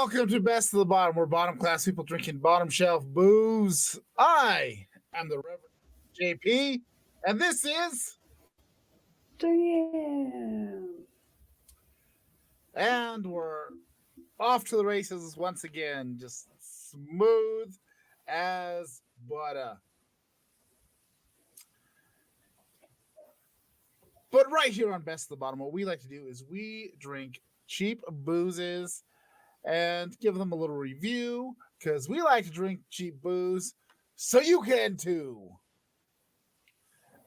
Welcome to Best of the Bottom. We're bottom class people drinking bottom shelf booze. I am the Reverend JP, and this is. Damn. And we're off to the races once again, just smooth as butter. But right here on Best of the Bottom, what we like to do is we drink cheap boozes and give them a little review because we like to drink cheap booze, so you can too.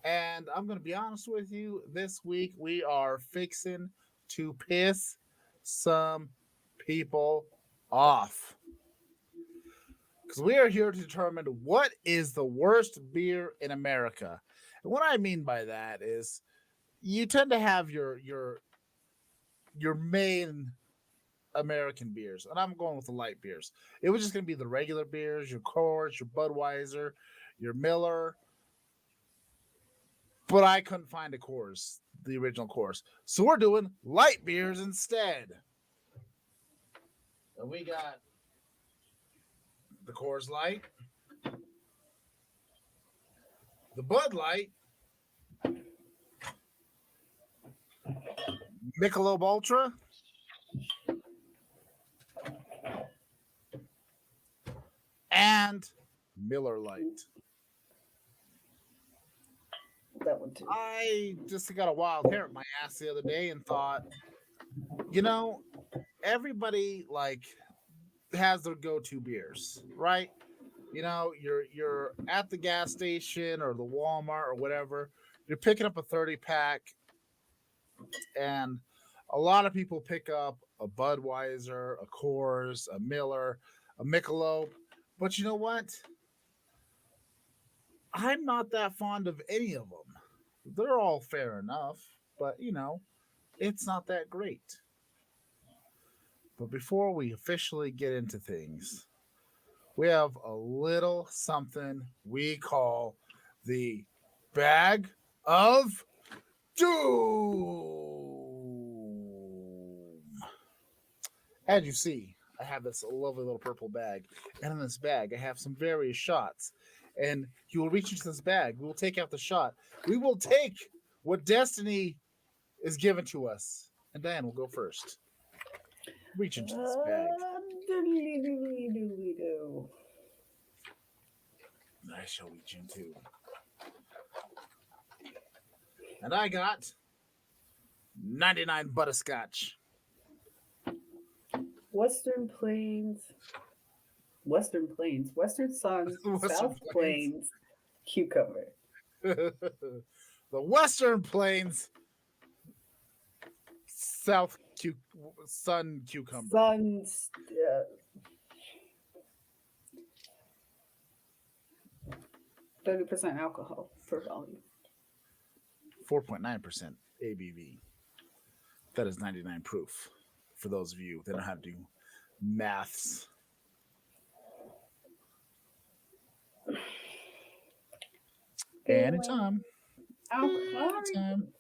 And I'm going to be honest with you, this week we are fixing to piss some people off. Because we are here to determine what is the worst beer in America. And what I mean by that is you tend to have your main American beers, and I'm going with the light beers. It was just going to be the regular beers, your Coors, your Budweiser, your Miller, but I couldn't find a Coors, the original Coors. So we're doing light beers instead. And we got the Coors Light, the Bud Light, Michelob Ultra, and Miller Lite. That one too. I just got a wild hair at my ass the other day and thought, everybody has their go-to beers, right? You're at the gas station or the Walmart or whatever. You're picking up a 30-pack, and a lot of people pick up a Budweiser, a Coors, a Miller, a Michelob. But you know what? I'm not that fond of any of them. They're all fair enough, but it's not that great. But before we officially get into things, we have a little something we call the Bag of Doom. As you see, I have this lovely little purple bag, and in this bag, I have some various shots. And you will reach into this bag. We will take out the shot. We will take what destiny is given to us. And Diane will go first. Reach into this bag. I shall reach into. And I got 99 butterscotch. Western Sun, South Plains, cucumber. The Western Plains Sun cucumber. 30% alcohol per volume. 4.9% ABV. That is 99 proof. For those of you that don't know how to do maths. Anytime. Anytime.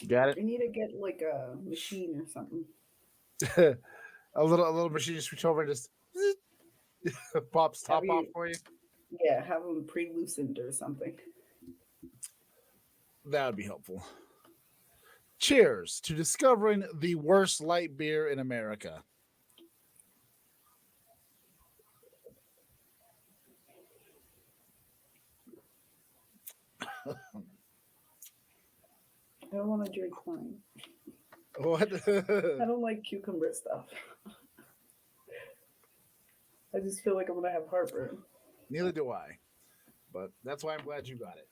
Got it? I need to get like a machine or something. a little machine just reach over and just pops top off for you. Yeah, have them pre-loosened or something. That would be helpful. Cheers to discovering the worst light beer in America. I don't want to drink wine. What? I don't like cucumber stuff. I just feel like I'm going to have heartburn. Neither do I. But that's why I'm glad you got it.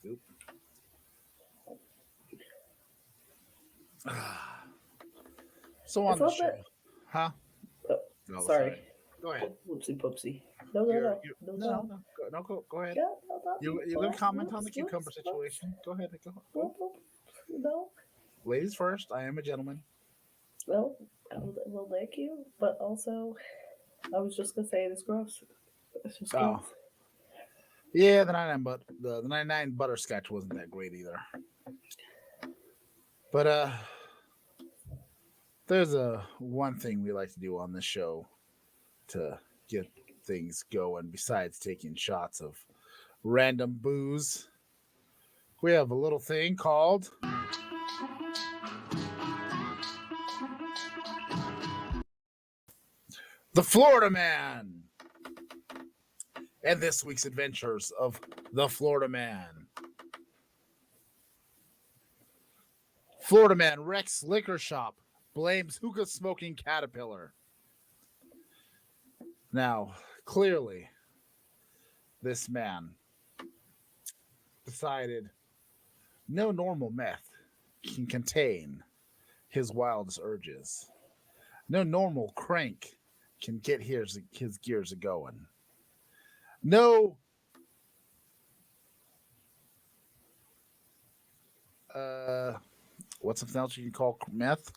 Oop. So on the show. Huh? Oh, no, sorry. Go ahead. Whoopsie poopsie. No, go ahead. You're going to comment on the cucumber situation. Go ahead. Go. No. Ladies first. I am a gentleman. Well, well, thank you. But also, I was just going to say it's gross. It's just gross. Yeah, the 99 butterscotch wasn't that great either. But there's a one thing we like to do on this show to get things going besides taking shots of random booze. We have a little thing called the Florida Man. And this week's adventures of the Florida Man. Florida Man wrecks liquor shop, blames hookah smoking caterpillar. Now, clearly, this man decided no normal meth can contain his wildest urges. No normal crank can get his gears a going. No what's something else you can call meth?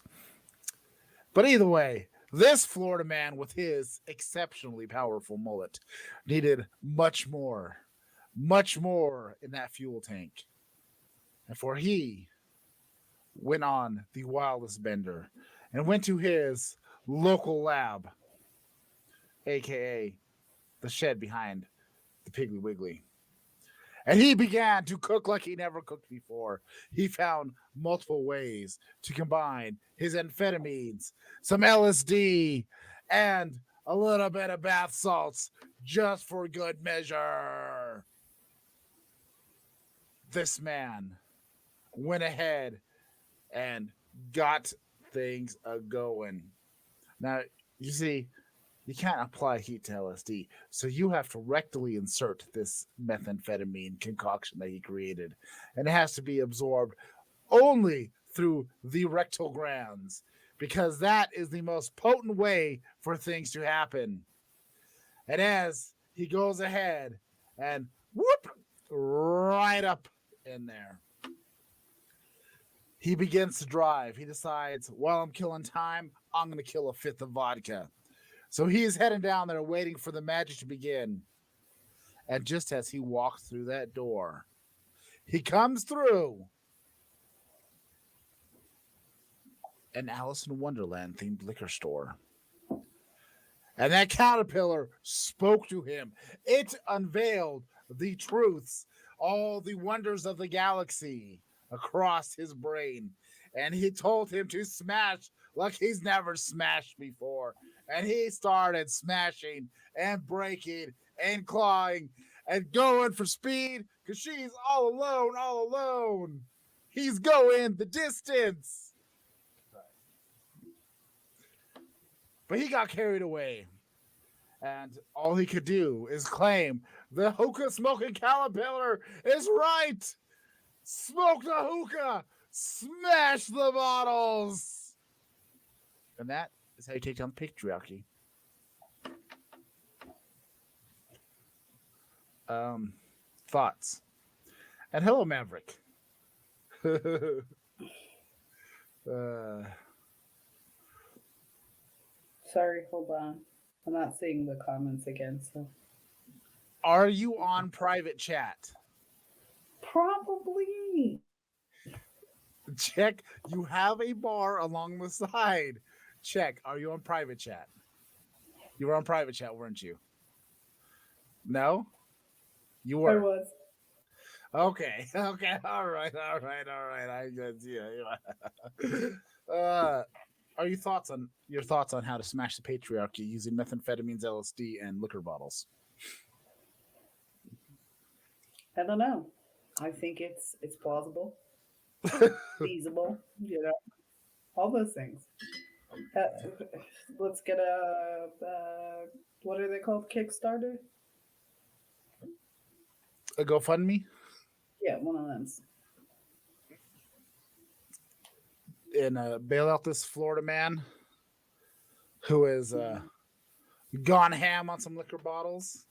But either way, this Florida man with his exceptionally powerful mullet needed much more in that fuel tank. And for he went on the wildest bender and went to his local lab, aka the shed behind the Piggly Wiggly. And he began to cook like he never cooked before. He found multiple ways to combine his amphetamines, some LSD, and a little bit of bath salts just for good measure. This man went ahead and got things a going. Now, you see, you can't apply heat to LSD, so you have to rectally insert this methamphetamine concoction that he created, and it has to be absorbed only through the rectal glands, because that is the most potent way for things to happen. And as he goes ahead and whoop, right up in there, he begins to drive. He decides, while I'm killing time, I'm going to kill a fifth of vodka. So he is heading down there waiting for the magic to begin. And just as he walks through that door, he comes through an Alice in Wonderland themed liquor store. And that caterpillar spoke to him. It unveiled the truths, all the wonders of the galaxy across his brain. And he told him to smash like he's never smashed before. And he started smashing and breaking and clawing and going for speed because she's all alone. He's going the distance. But he got carried away. And all he could do is claim the hookah smoking caterpillar is right. Smoke the hookah. Smash the bottles. And that is how you take down patriarchy. Thoughts. And hello, Maverick. Sorry, hold on. I'm not seeing the comments again, so. Are you on private chat? Probably. Check. You have a bar along the side. Check. Are you on private chat? You were on private chat, weren't you? No? You were. I was. Okay. All right. I guess, yeah. Are your thoughts on how to smash the patriarchy using methamphetamines, LSD, and liquor bottles? I don't know. I think it's plausible, feasible, all those things. Let's get a what are they called? Kickstarter? A GoFundMe? Yeah, one of them. And bail out this Florida man who has gone ham on some liquor bottles.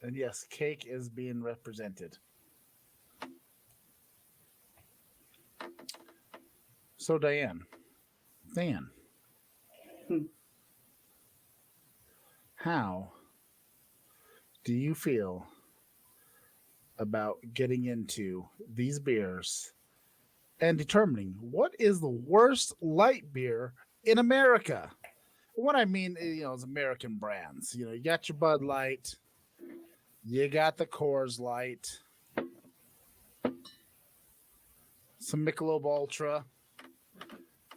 And yes, cake is being represented. So Dan, how do you feel about getting into these beers and determining what is the worst light beer in America. What I mean, is American brands. You got your Bud Light, you got the Coors Light, some Michelob Ultra,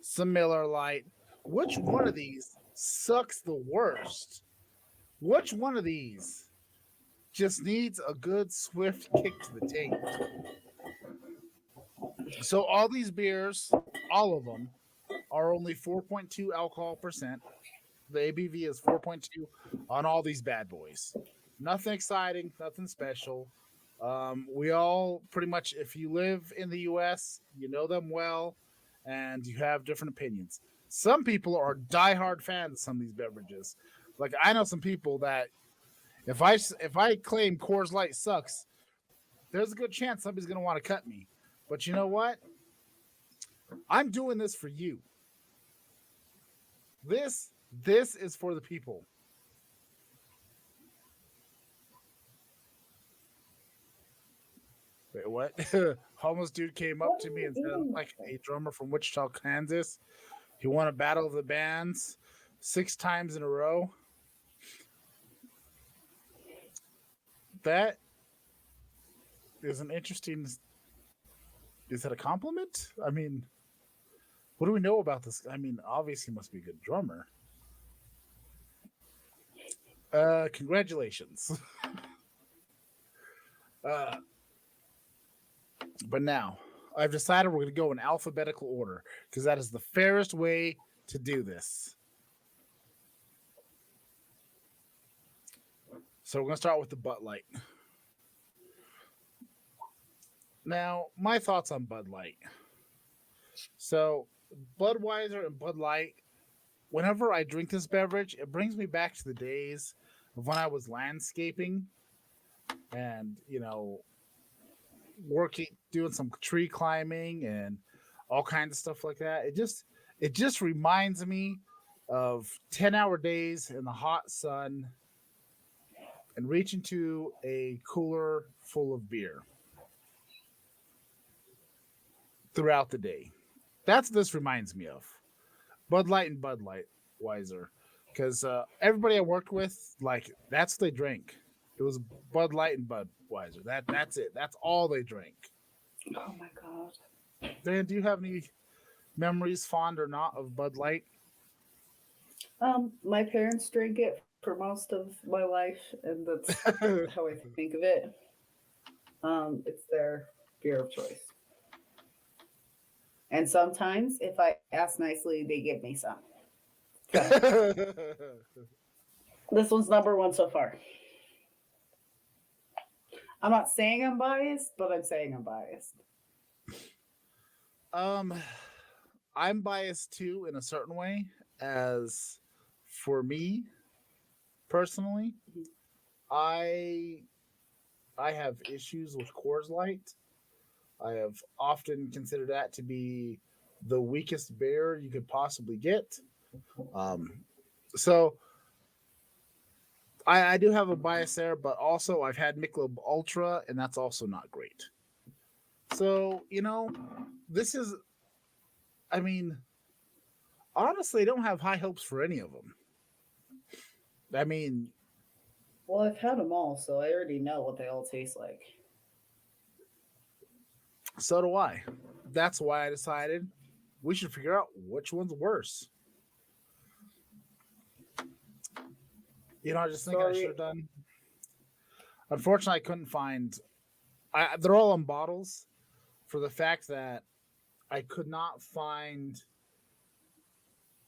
some Miller Light. Which one of these sucks the worst? Which one of these just needs a good swift kick to the taint? So all these beers, all of them, are only 4.2 alcohol percent. The ABV is 4.2 on all these bad boys. Nothing exciting, nothing special. We all pretty much, if you live in the US, you know them well, and you have different opinions. Some people are diehard fans of some of these beverages. Like I know some people that if I claim Coors Light sucks, there's a good chance somebody's gonna want to cut me. But you know what? I'm doing this for you. This is for the people. Wait, what? Homeless dude came up What to are me you and said, "I'm eating? like a drummer from Wichita, Kansas. He won a battle of the bands 6 times in a row." That is an interesting. Is that a compliment? I mean, what do we know about this? I mean, obviously, he must be a good drummer. Congratulations. Uh, but now, I've decided we're going to go in alphabetical order because that is the fairest way to do this. So we're going to start with the Bud Light. Now, my thoughts on Bud Light. So, Budweiser and Bud Light, whenever I drink this beverage, it brings me back to the days of when I was landscaping and, working, doing some tree climbing and all kinds of stuff like that. It just reminds me of 10-hour days in the hot sun and reaching to a cooler full of beer throughout the day. That's what this reminds me of. Bud Light and Bud Light Weiser. Because everybody I worked with, like, that's what they drank. It was Bud Light and Budweiser. That's it. That's all they drank. Oh my god. Dan, do you have any memories, fond or not, of Bud Light? My parents drank it for most of my life, and that's how I think of it. It's their beer of choice. And sometimes, if I ask nicely, they give me some. So, this one's number one so far. I'm not saying I'm biased, but I'm saying I'm biased. um, I'm biased too in a certain way. As for me personally, I I have issues with Coors Light. I have often considered that to be the weakest beer you could possibly get. Um, so I do have a bias there, but also I've had Michelob Ultra, and that's also not great. So this is. I mean, honestly, I don't have high hopes for any of them. I mean, Well, I've had them all, so I already know what they all taste like. so do I. That's why I decided we should figure out which one's worse. I just think I should Sorry. have done. Unfortunately, I couldn't find. They're all in bottles, for the fact that I could not find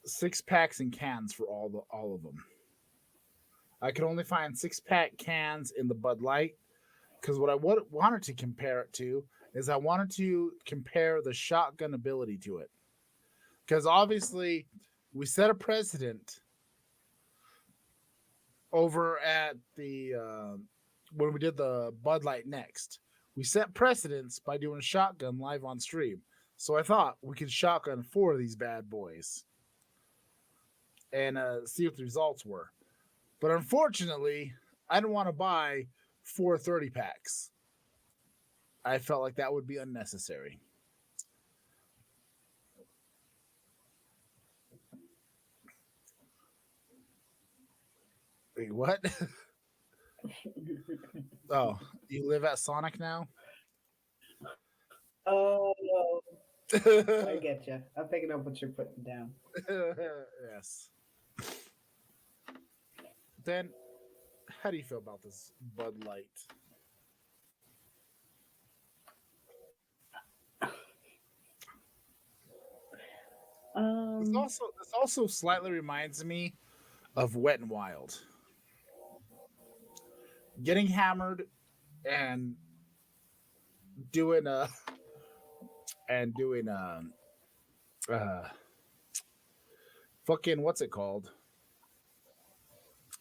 6 packs and cans for all of them. I could only find 6 pack cans in the Bud Light because what I wanted to compare it to is I wanted to compare the shotgun ability to it because obviously we set a precedent over at the when we did the Bud Light next. We set precedence by doing shotgun live on stream. So I thought we could shotgun 4 of these bad boys and see what the results were. But unfortunately, I didn't want to buy 4 30 packs. I felt like that would be unnecessary. Wait, what? Oh, you live at Sonic now? Oh, I get you. I'm picking up what you're putting down. Yes. Then, how do you feel about this Bud Light? Um, This also slightly reminds me of Wet and Wild. Getting hammered and doing uh fucking what's it called?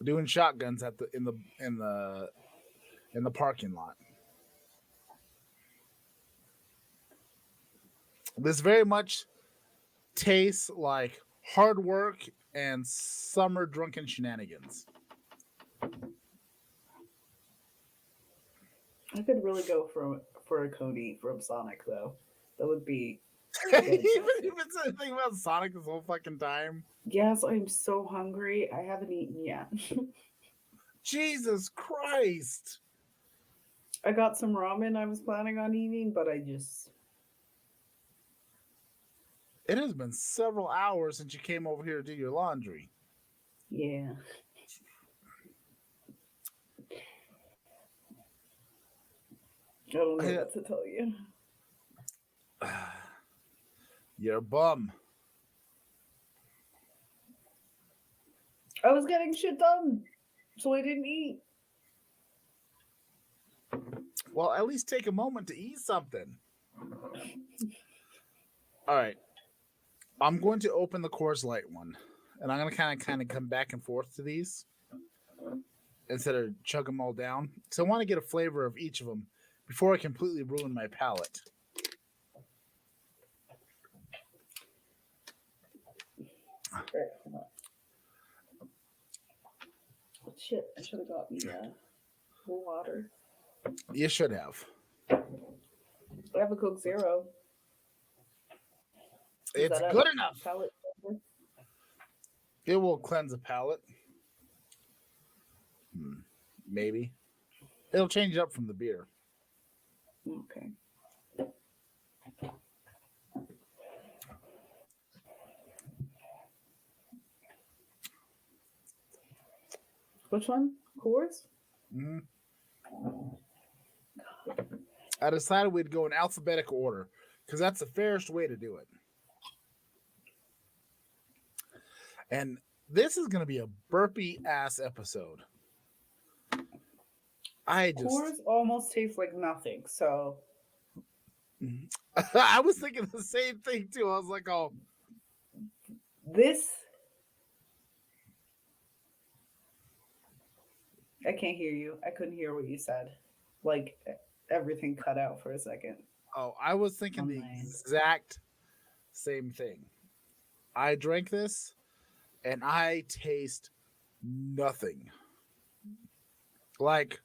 Doing shotguns at the in the parking lot. This very much tastes like hard work and summer drunken shenanigans. I could really go for a Cody from Sonic though. That would be Even good. if it's a thing about Sonic this whole fucking time. Yes, I'm so hungry. I haven't eaten yet. Jesus Christ. I got some ramen I was planning on eating, but I just It has been several hours since you came over here to do your laundry. yeah. I don't know what to tell you. You're a bum. I was getting shit done, so I didn't eat. Well, at least take a moment to eat something. All right. I'm going to open the Coors Light one, and I'm going to kind of come back and forth to these instead of chug them all down. So I want to get a flavor of each of them before I completely ruin my palate. Right, hold on. Shit, I should have got me water. You should have. I have a Coke Zero. It's good enough. Palate? It will cleanse the palate. Maybe. It'll change it up from the beer. Okay. Which one? Coors? Mm-hmm. I decided we'd go in alphabetical order because that's the fairest way to do it. And this is going to be a burpy ass episode. Coors almost tastes like nothing. So I was thinking the same thing too. I was like, oh, this. I can't hear you. I couldn't hear what you said. Like everything cut out for a second. Oh, I was thinking the exact same thing. I drank this and I taste nothing. Like,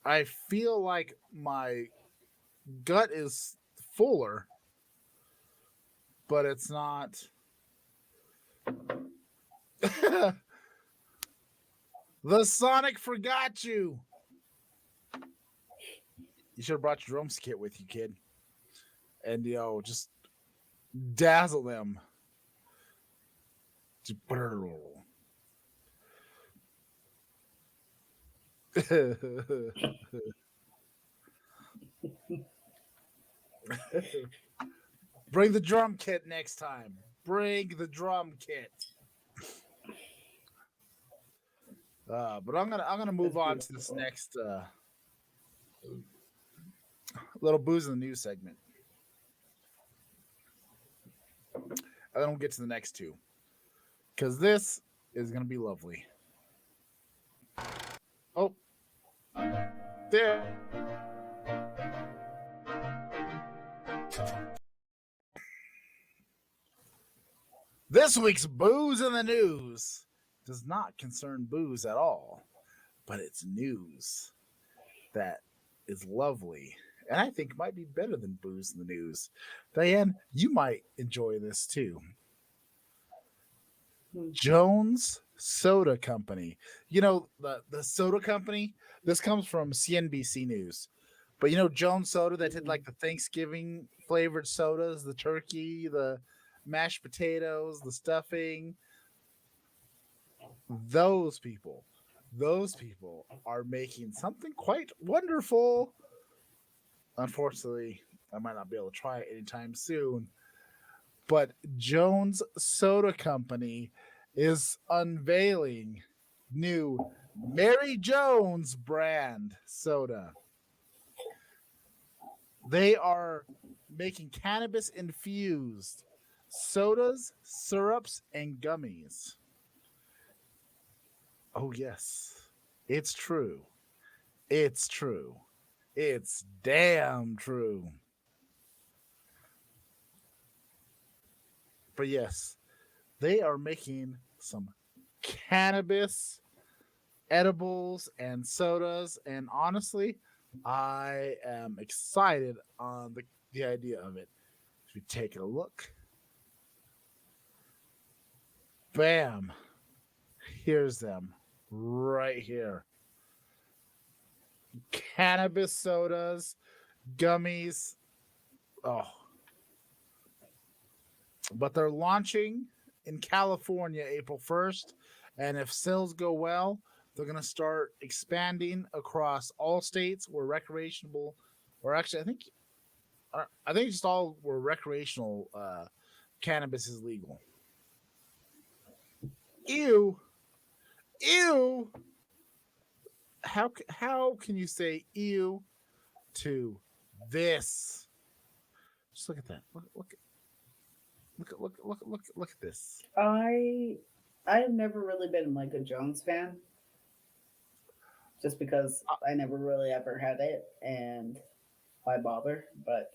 I feel like my gut is fuller, but it's not. The Sonic forgot you. You should have brought your drums kit with you, kid. And, just dazzle them. Bring the drum kit next time. Bring the drum kit. But I'm gonna move on to this next little booze in the news segment. And then we'll get to the next two. Because this is gonna be lovely. Oh. There. This week's booze in the news does not concern booze at all, but it's news that is lovely and I think might be better than booze in the news. Diane, you might enjoy this too. Jones Soda Company. You know, the soda company, this comes from CNBC News. But you know, Jones Soda that did like the Thanksgiving flavored sodas, the turkey, the mashed potatoes, the stuffing, those people, those people are making something quite wonderful. Unfortunately, I might not be able to try it anytime soon. But Jones Soda Company is unveiling new Mary Jones brand soda. They are making cannabis infused sodas, syrups, and gummies. Oh, yes, it's true. It's true. It's damn true. But yes, they are making some cannabis edibles and sodas. And honestly, I am excited on the idea of it. If you take a look, bam, here's them right here. Cannabis sodas, gummies. Oh, but they're launching in California April 1st. And if sales go well, they're going to start expanding across all states where recreational, or actually, I think just all where recreational cannabis is legal. Ew, ew. How can you say ew to this? Just look at that. Look at this. I've never really been like a Jones fan, just because I never really ever had it, and why bother? But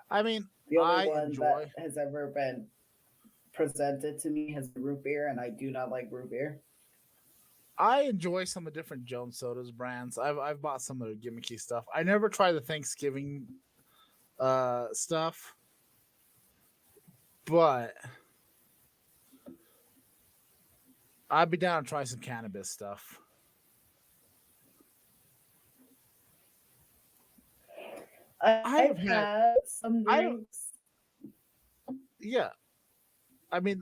I mean, the only I one that enjoy. has ever been presented to me has root beer, and I do not like root beer. I enjoy some of different Jones Sodas brands. I've bought some of their gimmicky stuff. I never try the Thanksgiving stuff, but I'd be down to try some cannabis stuff. I have I've had had some I drinks. yeah. I mean,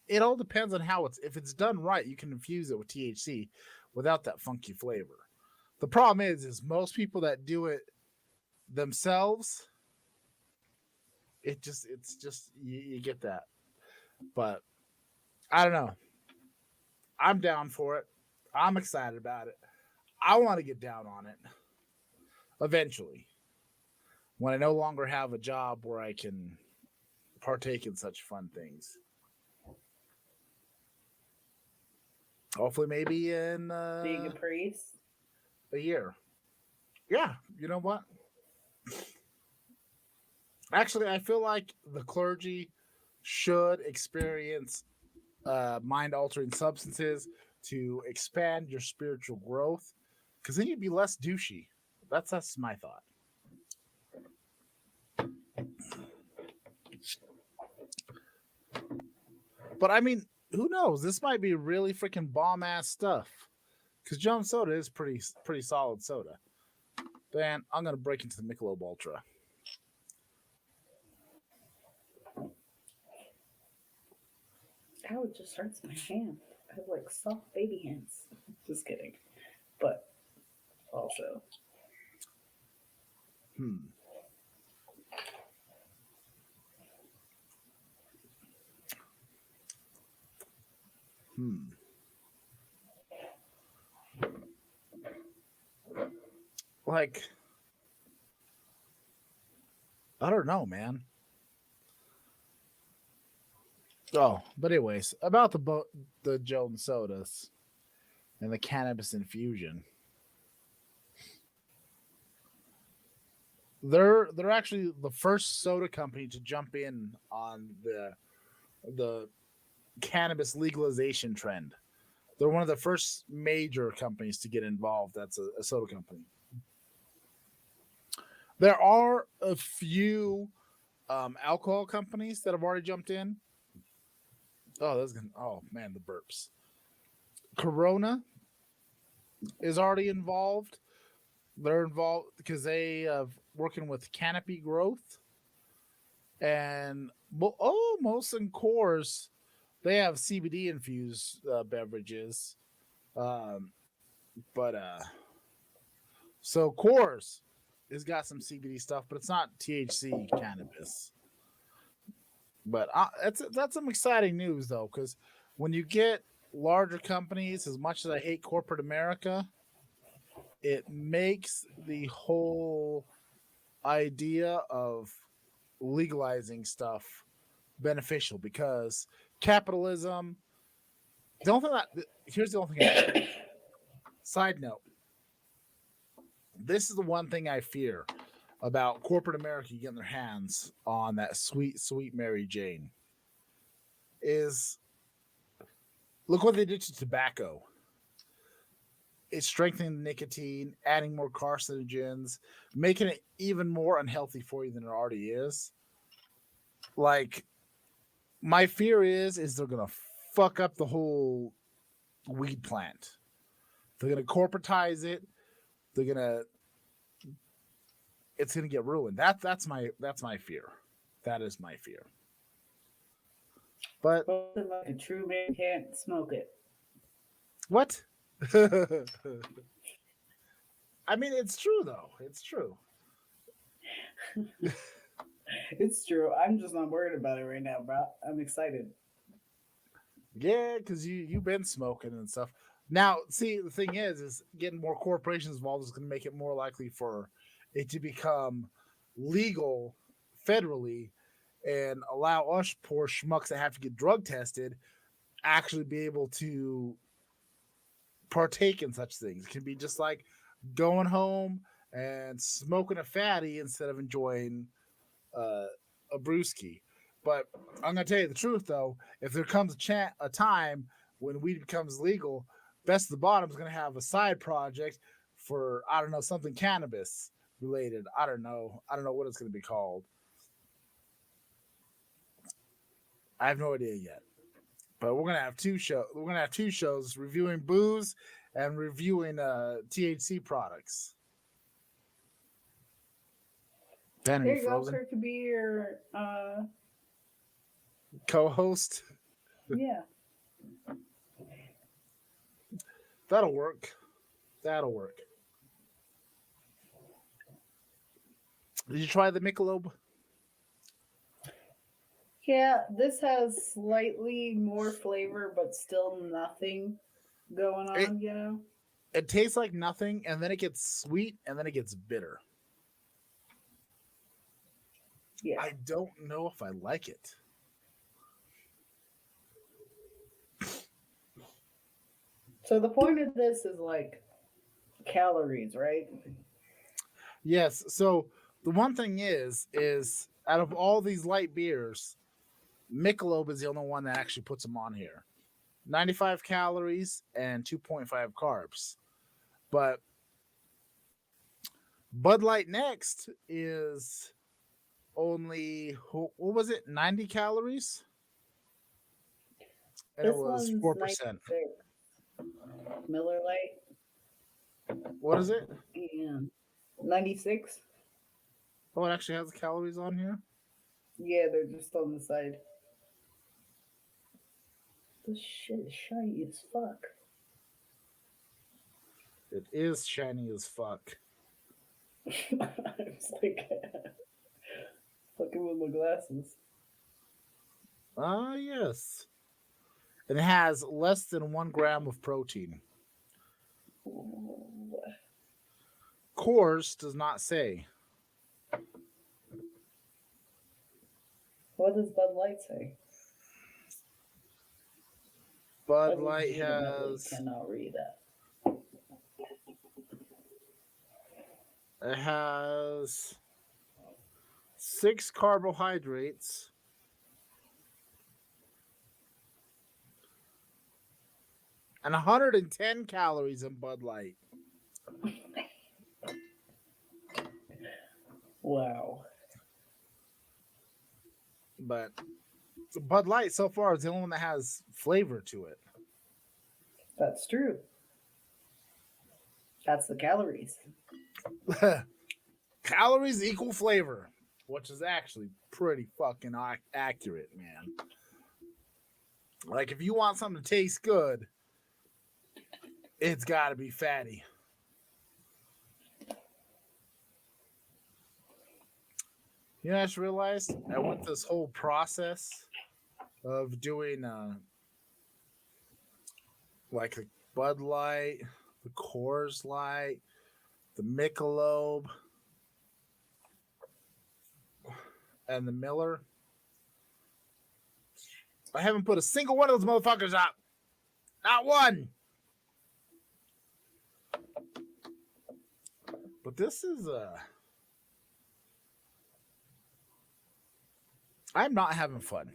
it all depends on how it's. If it's done right, you can infuse it with THC without that funky flavor. The problem is most people that do it themselves, it's just you get that. But I don't know. I'm down for it. I'm excited about it. I want to get down on it eventually when I no longer have a job where I can partake in such fun things. Hopefully, maybe in Being a priest. a year. Yeah, you know what? Actually, I feel like the clergy should experience mind altering substances to expand your spiritual growth because then you'd be less douchey. That's my thought. But I mean, who knows? This might be really freaking bomb ass stuff. Because Jones Soda is pretty solid soda. Then I'm gonna break into the Michelob Ultra. Ow, it just hurts my hand. I have like soft baby hands. Just kidding. But also, Hmm. Hmm. Like, I don't know, man. Oh, but anyways, about the Jones sodas and the cannabis infusion. They're actually the first soda company to jump in on the cannabis legalization trend. They're one of the first major companies to get involved. That's a soda company. There are a few alcohol companies that have already jumped in, Oh, that's gonna. Oh man, the burps. Corona is already involved. They're involved because they have working with Canopy Growth and most in Coors they have CBD infused beverages. Um, but so Coors has got some CBD stuff, but it's not THC cannabis. But that's some exciting news though, because when you get larger companies, as much as I hate corporate America, it makes the whole idea of legalizing stuff beneficial because capitalism. The only thing that here's the only thing. Side note: this is the one thing I fear about corporate America getting their hands on that sweet, sweet Mary Jane. Is look what they did to tobacco. It's strengthening the nicotine, adding more carcinogens, making it even more unhealthy for you than it already is. Like my fear is they're gonna fuck up the whole weed plant. They're gonna corporatize it. They're gonna it's gonna get ruined. That's my fear. That is my fear. But Like a true man can't smoke it. what? I mean, it's true though. It's true. It's true. I'm just not worried about it right now, bro. I'm excited. Yeah, because you've been smoking and stuff. Now, see, the thing is getting more corporations involved is going to make it more likely for it to become legal federally and allow us poor schmucks that have to get drug tested actually be able to partake in such things. It can be just like going home and smoking a fatty instead of enjoying uh, a brewski. But I'm gonna tell you the truth though. If there comes a time when weed becomes legal, Best of the Bottom is gonna have a side project for I don't know something cannabis related. I don't know. I don't know what it's gonna be called. I have no idea yet. But we're gonna have two shows. We're gonna have two shows reviewing booze and reviewing THC products. Ben, are There you you go. frozen? Kurt could be your Co-host. yeah. That'll work. That'll work. Did you try the Michelob? Yeah, this has slightly more flavor, but still nothing going It on, you know? it tastes like nothing, and then it gets sweet, and then it gets bitter. Yeah. I don't know if I like it. So the point of this is like calories, right? Yes. So the one thing is out of all these light beers, Michelob is the only one that actually puts them on here. 95 calories and 2.5 carbs. But Bud Light Next is only what was it? 90 calories, and it This was one's 4%. 96. Miller Lite. What is it? And 96. Oh, it actually has the calories on here. Yeah, they're just on the side. This shit is shiny as fuck. It is shiny as fuck. It's like fucking with my glasses. Ah, yes. And it has less than 1 gram of protein. Coors does not say. What does Bud Light say? I Bud Light legitimately has cannot read that. it has 6 carbohydrates and 110 calories in Bud Light. Wow. But Bud Light so far is the only one that has flavor to That's true. That's the calories. it. Calories equal flavor, which is actually pretty fucking accurate, man. Like if you want something to taste good, it's got to be fatty. You know, I just realized I went this whole process of doing like the Bud Light, the Coors Light, the Michelob, and the Miller. I haven't put a single one of those motherfuckers up. Not one. But this is I'm not having fun.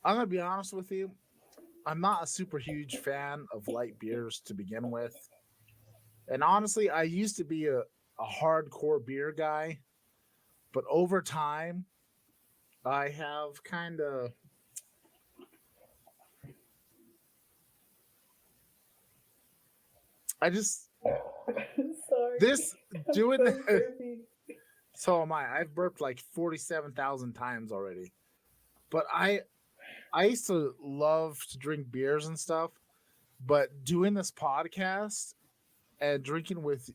I'm gonna be honest with you. I'm not a super huge fan of light beers to begin with. And honestly, I used to be a hardcore beer guy, but over time, I have kind of. I just Sorry. this doing So this. burpy. So am I. I've burped like 47,000 times already. But I used to love to drink beers and stuff, but doing this podcast and drinking with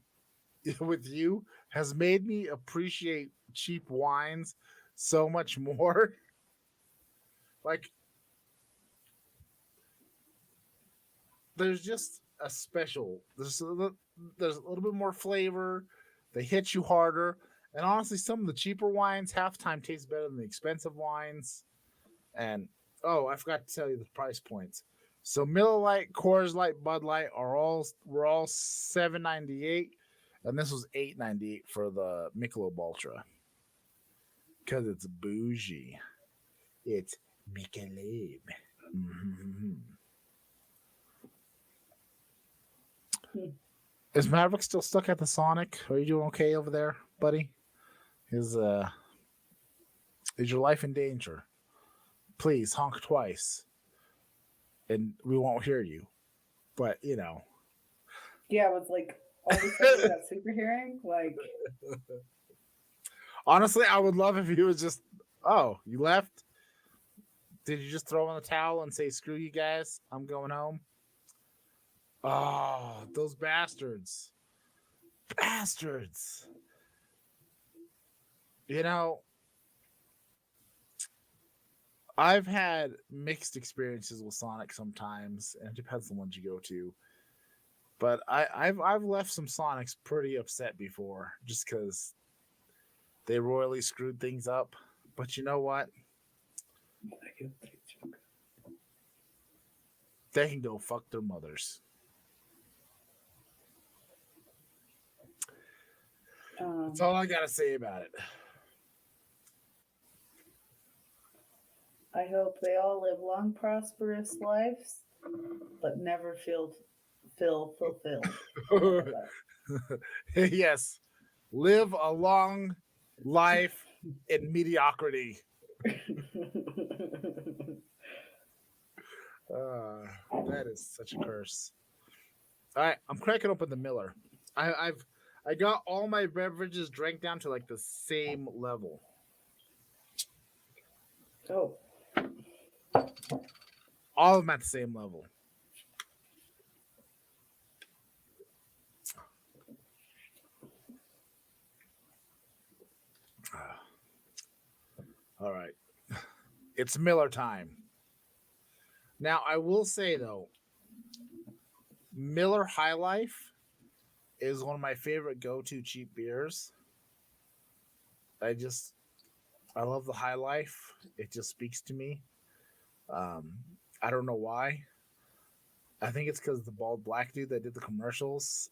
you has made me appreciate cheap wines so much more. Like there's just a special. There's a little bit more flavor. They hit you harder. And honestly, some of the cheaper wines half the time taste better than the expensive wines. And oh, I forgot to tell you the price points. So Miller Lite, Coors Light, Bud Light were all $7.98, and this was $8.98 for the Michelob Ultra because it's bougie. It's Michelob. Mm-hmm. Is Maverick still stuck at the Sonic? Are you doing okay over there, buddy? Is your life in danger? Please honk twice, and we won't hear you. But you know, Yeah, it was like all of a sudden you got super hearing. Like, honestly, I would love if he was just, oh, you left? Did you just throw in the towel and say, screw you guys, I'm going home? Oh, those bastards. Bastards. You know, I've had mixed experiences with Sonic sometimes, and it depends on what you go to. But I've left some Sonics pretty upset before, just because they royally screwed things up. But you know what? They can go fuck their mothers. That's all I gotta say about it. I hope they all live long, prosperous lives, but never feel fulfilled. Yes, live a long life in mediocrity. That is such a curse. All right, I'm cracking open the Miller. I got all my beverages drank down to like the same level. Oh, All of them at the same level. All right. It's Miller time. Now, I will say, though, Miller High Life is one of my favorite go-to cheap beers. I love the High Life. It just speaks to me. I don't know why. I think it's because the bald black dude that did the commercials.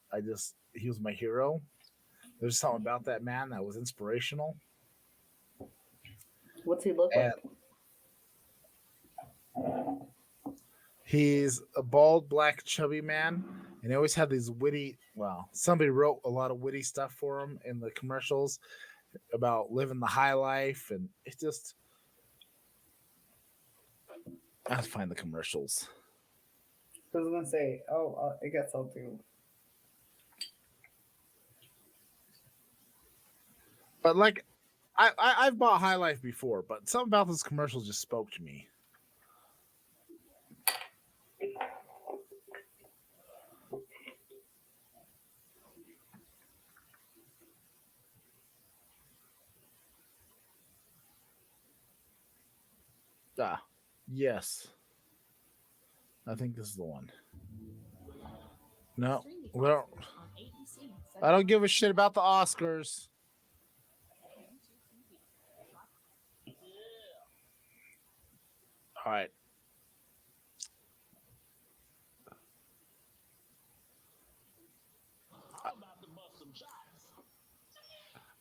He was my hero. There's something about that man that was inspirational. what's he look like? He's a bald, black, chubby man, and he always had these witty. Well, somebody wrote a lot of witty stuff for him in the commercials, about living the high life, and it just I have to find the commercials. I was gonna say, oh, I guess I'll do. But like, I've bought High Life before, but something about this commercial just spoke to me. Ah, yes, I think this is the one. No, well, I don't give a shit about the Oscars. All right.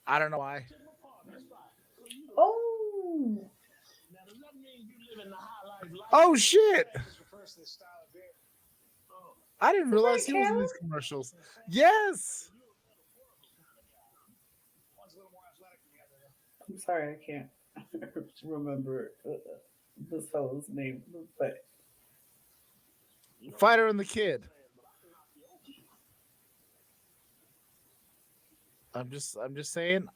I don't know why. Oh, Oh shit! I didn't is realize that he was in Callum? these commercials. Yes. I'm sorry, I can't remember this fellow's name, but Fighter and the Kid. I'm just saying.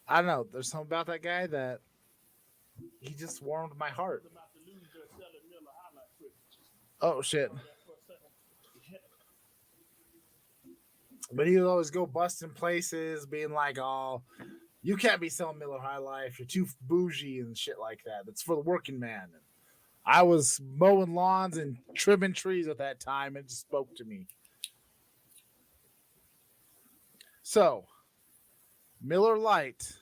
I don't know. There's something about that guy that he just warmed my heart. Oh shit! But he would always go busting places, being like, "Oh, you can't be selling Miller High Life. You're too bougie and shit like that. That's for the working man." And I was mowing lawns and trimming trees at that time. It just spoke to me. So Miller Lite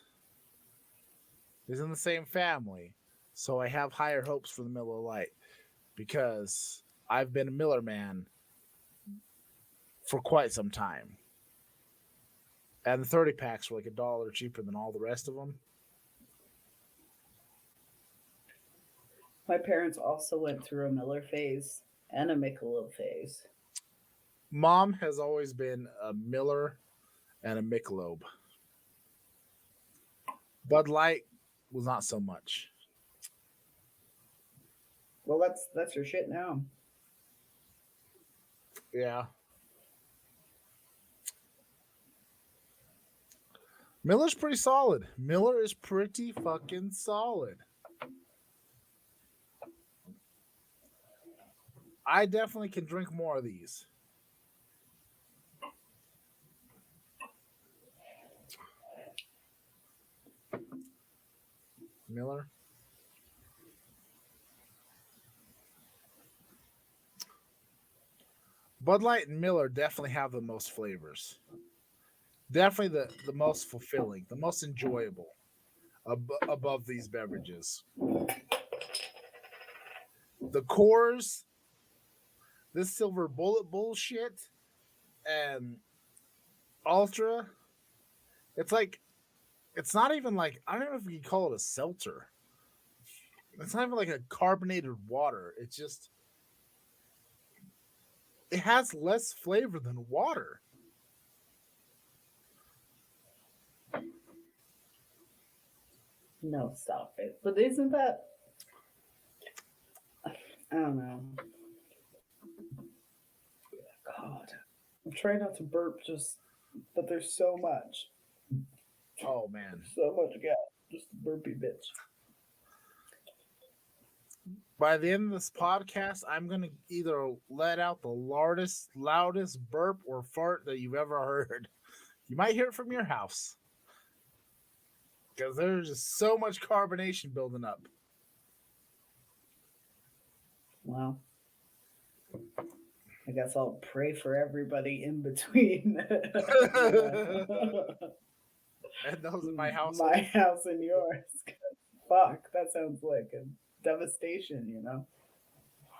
is in the same family, so I have higher hopes for the Miller Lite because I've been a Miller man for quite some time. And the 30 packs were like $1 cheaper than all the rest of them. my parents also went through a Miller phase and a Michelob phase. Mom has always been a Miller and a Michelob. Bud Light was not so much. Well, that's your shit now. Yeah. Miller's pretty solid. Miller is pretty fucking solid. I definitely can drink more of these. Miller. Bud Light and Miller definitely have the most flavors. Definitely the most fulfilling, the most enjoyable above these beverages. The Coors, this Silver Bullet bullshit, and Ultra, it's like, it's not even like, I don't know if you can call it a seltzer. It's not even like a carbonated water. It's just, it has less flavor than water. No, stop it. But isn't that? I don't know. God, I'm trying not to burp. Just, but there's so much, Oh man. so much gas. Just a burpy bitch. By the end of this podcast, I'm gonna either let out the loudest burp or fart that you've ever heard. You might hear it from your house because there's just so much carbonation building up. Wow. I guess I'll pray for everybody in between. And those in my house. My house and yours. Fuck, that sounds like a devastation, you know?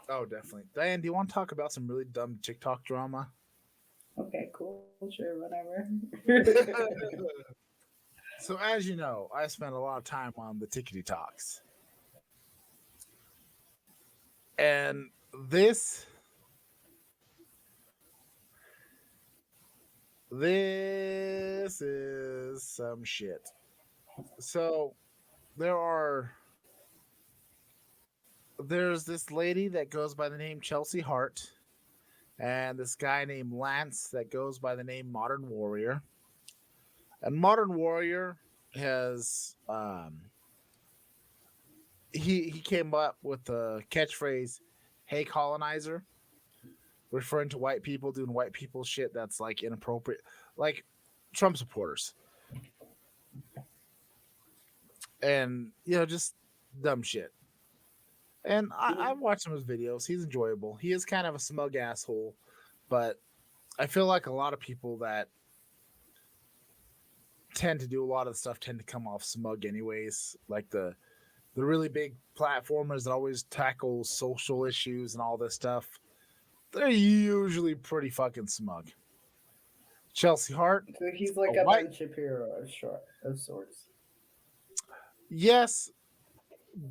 Oh, definitely. Diane, do you want to talk about some really dumb TikTok drama? Okay, cool, sure, whatever. So, as you know, I spent a lot of time on the Tickety Talks. And This is some shit. So there are there's this lady that goes by the name Chelsea Hart, and this guy named Lance that goes by the name Modern Warrior. And Modern Warrior has he came up with the catchphrase "Hey colonizer," referring to white people doing white people shit that's like inappropriate, like Trump supporters, and just dumb shit. And I've watched some of his videos. He's enjoyable. He is kind of a smug asshole, but I feel like a lot of people that tend to do a lot of the stuff tend to come off smug anyways. Like the really big platformers that always tackle social issues and all this stuff, they're usually pretty fucking smug. Chelsea Hart, So he's a like a white, Ben Shapiro of sorts. yes,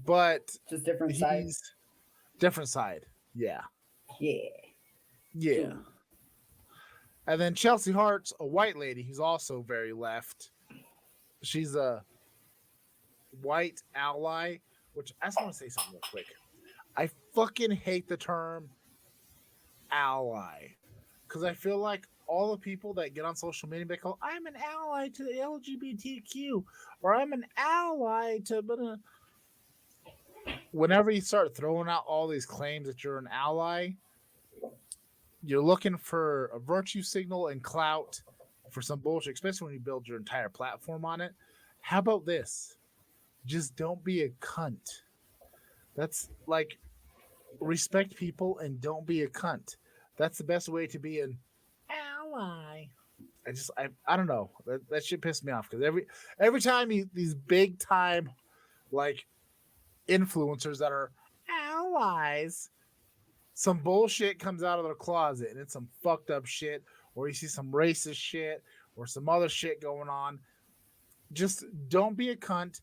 but Just different sides. he's different side. Yeah. Yeah. Yeah. Cool. And then Chelsea Hart's a white lady who's also very left. She's a white ally, which I just want to say something real quick. I fucking hate the term ally because I feel like all the people that get on social media they go, I'm an ally to the LGBTQ or I'm an ally to. Whenever you start throwing out all these claims that you're an ally, you're looking for a virtue signal and clout for some bullshit, especially when you build your entire platform on it. How about this? Just don't be a cunt. That's like respect people and don't be a cunt. That's the best way to be an ally. I don't know. That shit pissed me off because every time these big time like influencers that are allies, some bullshit comes out of their closet and it's some fucked up shit, or you see some racist shit or some other shit going on. Just don't be a cunt.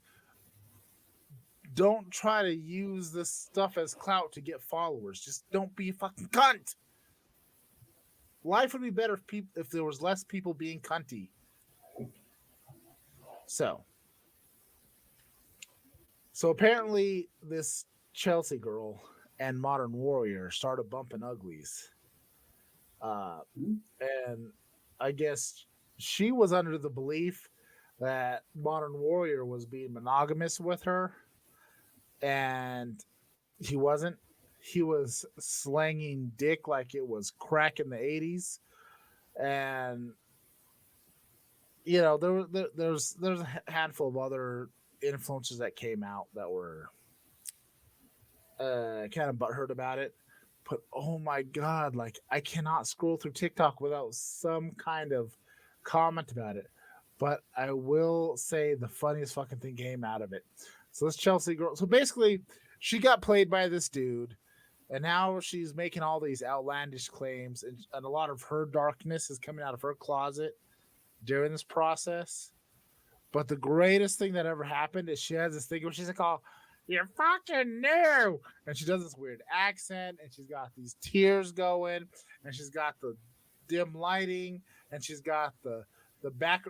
Don't try to use this stuff as clout to get followers. Just don't be a fucking cunt. Life would be better if there was less people being cunty. So apparently this Chelsea girl and Modern Warrior started bumping uglies. And I guess she was under the belief that Modern Warrior was being monogamous with her, and he wasn't. He was slanging dick like it was crack in the 80s. And there's a handful of other influencers that came out that were kind of butthurt about it. But oh my god, like I cannot scroll through TikTok without some kind of comment about it. But I will say the funniest fucking thing came out of it. So this Chelsea girl, so basically she got played by this dude, and now she's making all these outlandish claims, and a lot of her darkness is coming out of her closet during this process. But the greatest thing that ever happened is she has this thing where she's like, "Oh, you fucking knew," and she does this weird accent, and she's got these tears going, and she's got the dim lighting, and she's got the back.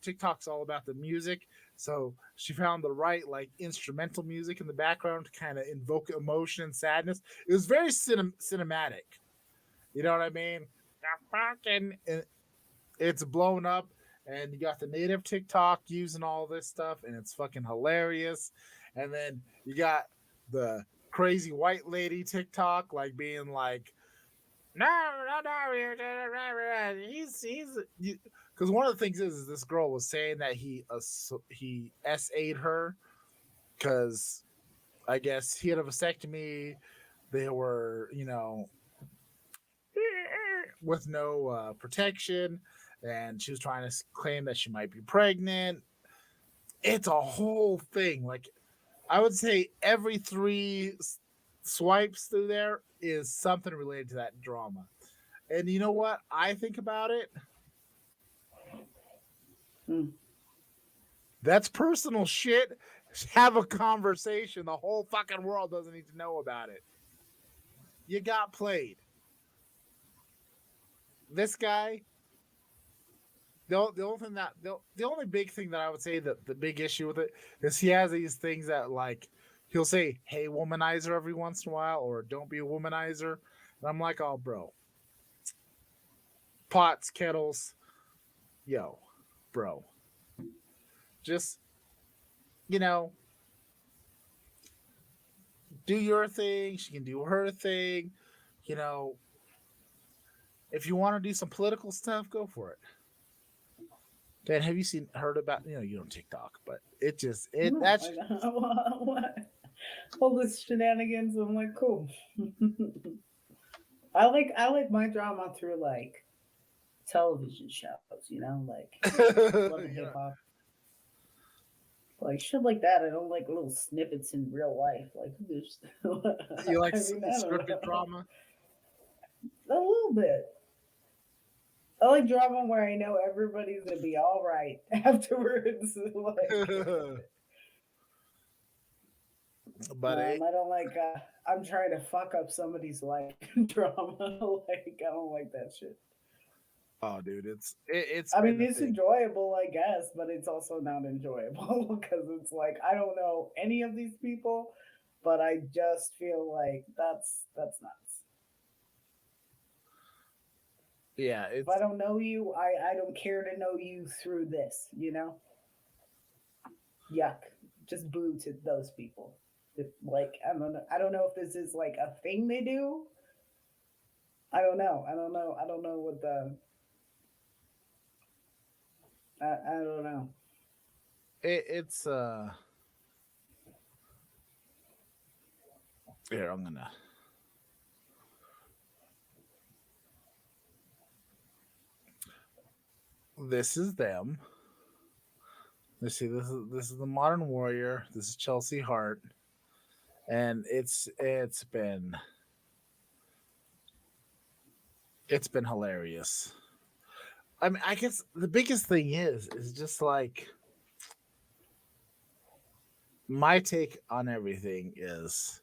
TikTok's all about the music, so she found the right like instrumental music in the background to kind of invoke emotion and sadness. It was very cinematic. You know what I mean? Fucking, it's blown up, and you got the native TikTok using all this stuff, and it's fucking hilarious. And then you got the crazy white lady TikTok, like being like, no, he's because one of the things is this girl was saying that he SA'd her because I guess he had a vasectomy. They were, with no protection, and she was trying to claim that she might be pregnant. It's a whole thing. Like, I would say every 3 swipes through there is something related to that drama. And you know what I think about it? That's personal shit. Have a conversation. The whole fucking world doesn't need to know about it. You got played. This guy the only thing that the only big thing that I would say that the big issue with it is he has these things that like he'll say, "Hey, womanizer" every once in a while, or "Don't be a womanizer," and I'm like, "Oh, bro, pots, kettles, yo, bro, just you know, do your thing. She can do her thing. You know, if you want to do some political stuff, go for it." Dan, have you heard about you don't TikTok, but it just it No, that's what? All this shenanigans. I'm like, cool. I like my drama through like television shows, like love and you hip know hop, like shit like that. I don't like little snippets in real life, like there's. you like I mean, I don't scripted know, drama. a little bit. I like drama where I know everybody's gonna be all right afterwards. Like, But it I don't like. I'm trying to fuck up somebody's life drama. Like, I don't like that shit. oh dude, it's I been mean, a it's thing. enjoyable, I guess, but it's also not enjoyable because it's like I don't know any of these people, but I just feel like that's nuts. Yeah, If I don't know you, I don't care to know you through this. Yuck. Just boo to those people. Like I don't know if this is like a thing they do. I don't know what the I don't know. it's here I'm gonna this is them. Let's see, this is the Modern Warrior. This is Chelsea Hart, and it's been hilarious. I mean, I guess the biggest thing is just like my take on everything is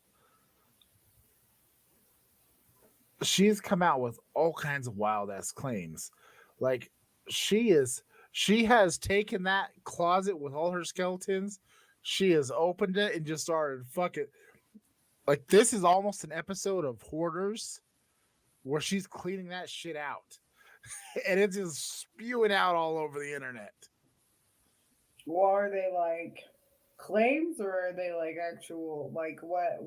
she's come out with all kinds of wild ass claims. Like she is she has taken that closet with all her skeletons, she has opened it and just started fucking like this is almost an episode of Hoarders where she's cleaning that shit out. And it's just spewing out all over the internet. Well, are they like claims or are they like actual like what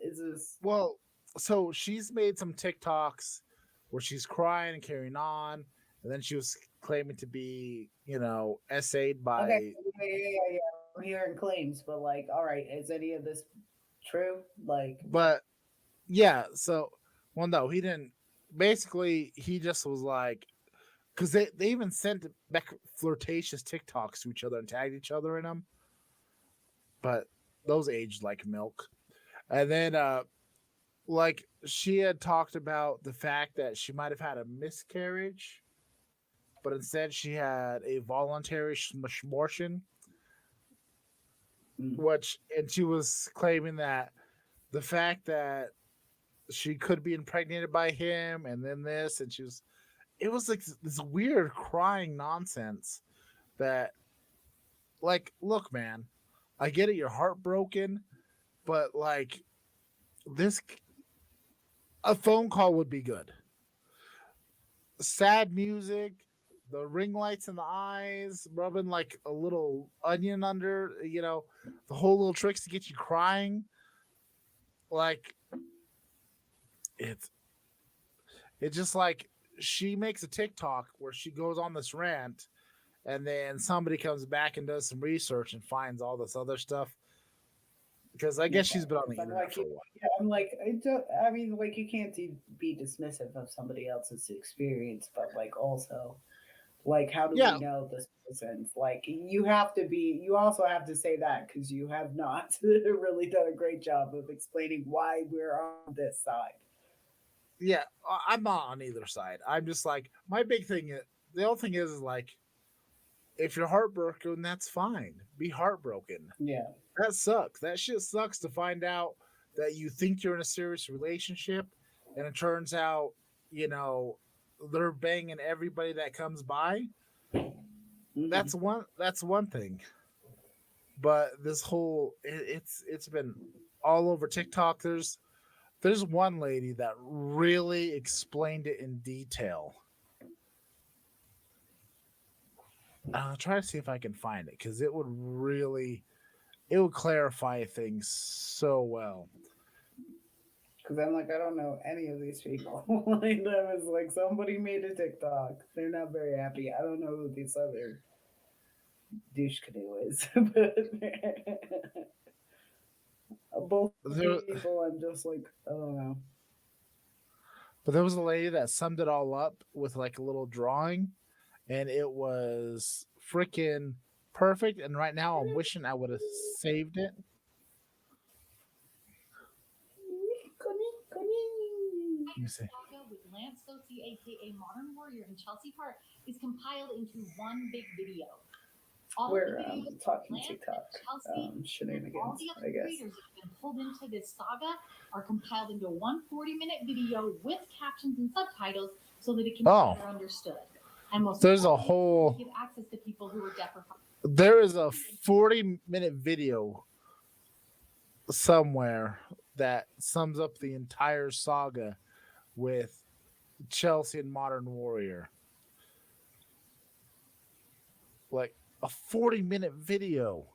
is this? Well, so she's made some TikToks where she's crying and carrying on, and then she was claiming to be, essayed Okay, by. yeah. I'm hearing claims, but like, all right, is any of this true? Like, But yeah, so well, no, he didn't. Basically, he just was like, because they even sent back flirtatious TikToks to each other and tagged each other in them, but those aged like milk. And then like she had talked about the fact that she might have had a miscarriage, but instead she had a voluntary abortion, mm, which and she was claiming that the fact that she could be impregnated by him and then this and she was it was like this weird crying nonsense that like look man, I get it, you're heartbroken, but like this a phone call would be good. Sad music, the ring lights in the eyes, rubbing like a little onion under, the whole little tricks to get you crying. Like it's it's just like she makes a TikTok where she goes on this rant and then somebody comes back and does some research and finds all this other stuff. Because I guess she's okay, been on because the I'm internet like, for a while. yeah, I'm like, I mean, like, you can't be dismissive of somebody else's experience, but like, also, like, how do Yeah, we know this person's like? You also have to say that because you have not really done a great job of explaining why we're on this side. yeah, I'm not on either side. I'm just like my big thing. The only thing is like if you're heartbroken, that's fine. Be heartbroken. Yeah. That sucks. That shit sucks to find out that you think you're in a serious relationship and it turns out, you know, they're banging everybody that comes by. That's one thing. But this whole it's been all over TikTok. There's one lady that really explained it in detail. I'll try to see if I can find it because it would clarify things so well. Because I'm like, I don't know any of these people. Like, that was like somebody made a TikTok. They're not very happy. I don't know who this other douche canoe is. But both There, people, I'm just like, I don't know. but there was a lady that summed it all up with like a little drawing, and it was freaking perfect. And right now, I'm wishing I would have saved it. Let me see. Saga with Lance Stokely, aka Modern Warrior, and Chelsea Hart is compiled into one big video. All We're of the videos talking Lance TikTok Chelsea, all shenanigans, the I other guess. creators that have been pulled into this saga are compiled into one 40-minute video with captions and subtitles so that it can be better understood. And most there's a whole give access to people who are deaf or there is a 40-minute video somewhere that sums up the entire saga with Chelsea and Modern Warrior. Like a 40-minute video.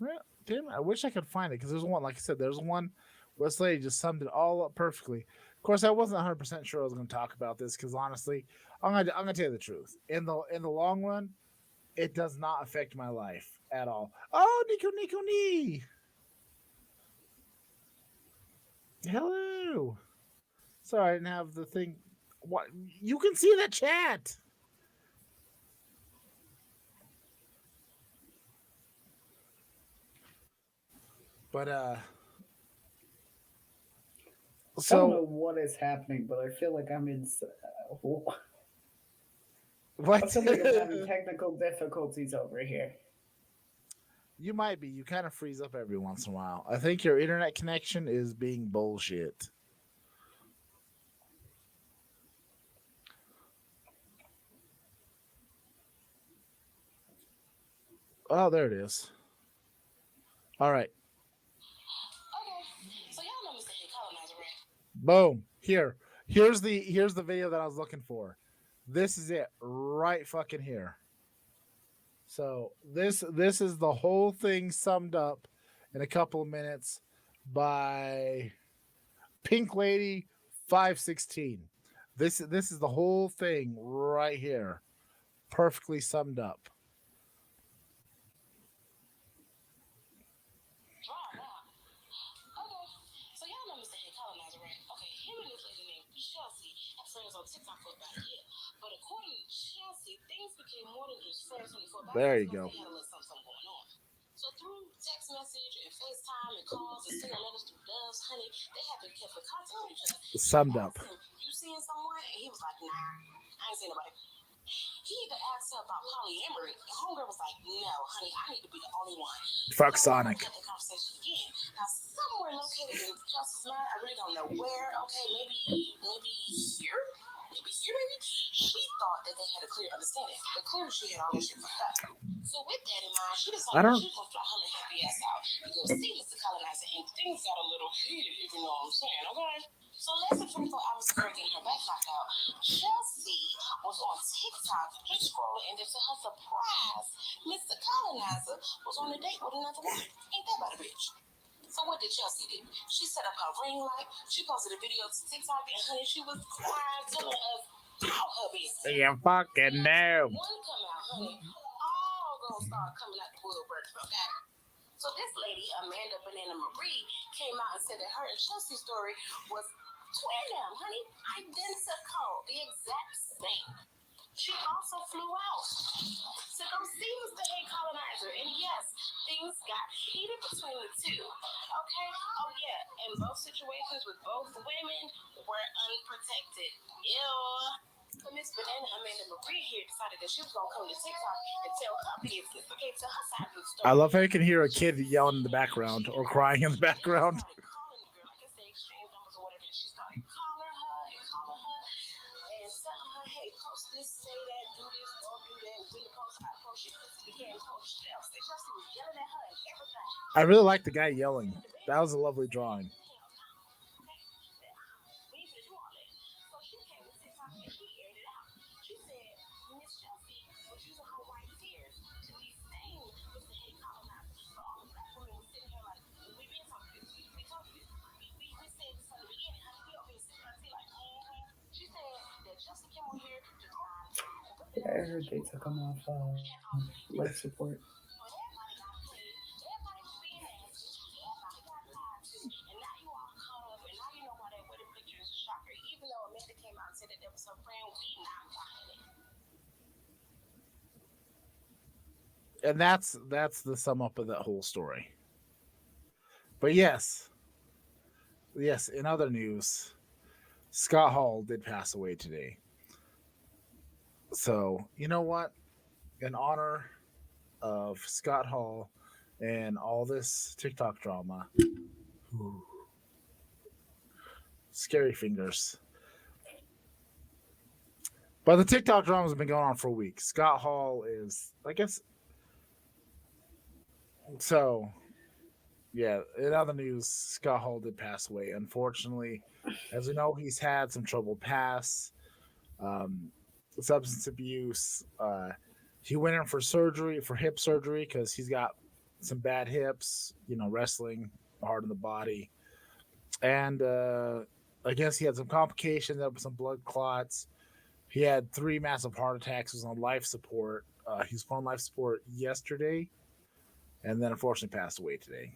Well, damn, I wish I could find it because there's one, like I said, there's one where this lady just summed it all up perfectly. Of course, I wasn't 100% sure I was going to talk about this because honestly, I'm gonna tell you the truth. In the long run, it does not affect my life at all. Oh, Nico Nee. Hello. Sorry, I didn't have the thing. What you can see the chat. But I don't know so what is happening, but I feel like I'm in. I what? feel like I'm having technical difficulties over here. You might be. You kind of freeze up every once in a while. I think your internet connection is being bullshit. Oh, there it is. All right. Okay, so y'all know Mr. Head Colonizer, right? Boom. Here's the video that I was looking for. This is it right fucking here. So this is the whole thing summed up in a couple of minutes by Pink Lady 516. This is the whole thing right here. Perfectly summed up. Draw now. Okay, so y'all know Mr. Head Colonizer, right? Okay, him and this lady named Chelsea have friends on TikTok for about a year. But according to Chelsea, things became more than just friends 24 hours. There you go. They had a little something going on. So through text message and FaceTime and calls and sending letters through doves, honey, they have been kept in contact with each other. Summed up. Him, you seeing someone? And he was like, nah, I ain't seen nobody. He even asked her about polyamory. And homegirl was like, no, honey, I need to be the only one. Fuck So Sonic. we had the conversation again. Now, somewhere located in Chelsea's mind, I really don't know where. Okay, maybe here? Maybe? She thought that they had a clear understanding. But clearly she had all this shit fucked up. So with that in mind, she decided she was going to fly her little happy ass out and go see Mr. Colonizer. And things got a little heated, if you know what I'm saying, okay? So less than 24 hours of her getting her back knocked out, Chelsea was on TikTok just scrolling, and then to her surprise, Mr. Colonizer was on a date with another woman. Ain't that about a bitch? So what did Chelsea do? She set up her ring light, she posted a video to TikTok, and honey, she was crying, telling us all her business. You fucking know. One come out, honey, all gonna start coming out the woodwork, okay? So this lady, Amanda Banana Marie, came out and said that her and Chelsea's story was twin them, honey. Identical, the exact same. She also flew out to go see Mr. Head Colonizer. And yes, things got heated between the two. Okay? Oh yeah, and both situations with both women were unprotected. Ew. But Miss Banana Amanda Marie here decided that she was gonna come to TikTok and tell her business, okay, tell her side of the story. I love how you can hear a kid yelling in the background or crying in the background. calling her and telling her, hey, post this, say that, do this, don't do that. When the post, I post it. Became Coach Chelsea. Chelsea was yelling at her and everything. I really like the guy yelling. That was a lovely drawing. Yeah, I heard they took him off life support. And that's the sum up of that whole story. But yes, in other news, Scott Hall did pass away today. So, you know what? In honor of Scott Hall and all this TikTok drama, ooh, scary fingers. But the TikTok drama has been going on for a week. Scott Hall is, I guess, so. Yeah, in other news, Scott Hall did pass away. Unfortunately, as we know, he's had some troubled past, um, substance abuse. He went in for surgery, for hip surgery, because he's got some bad hips, wrestling hard in the body. And I guess he had some complications, some blood clots. He had 3 massive heart attacks, was on life support. He was on life support yesterday, and then unfortunately passed away today.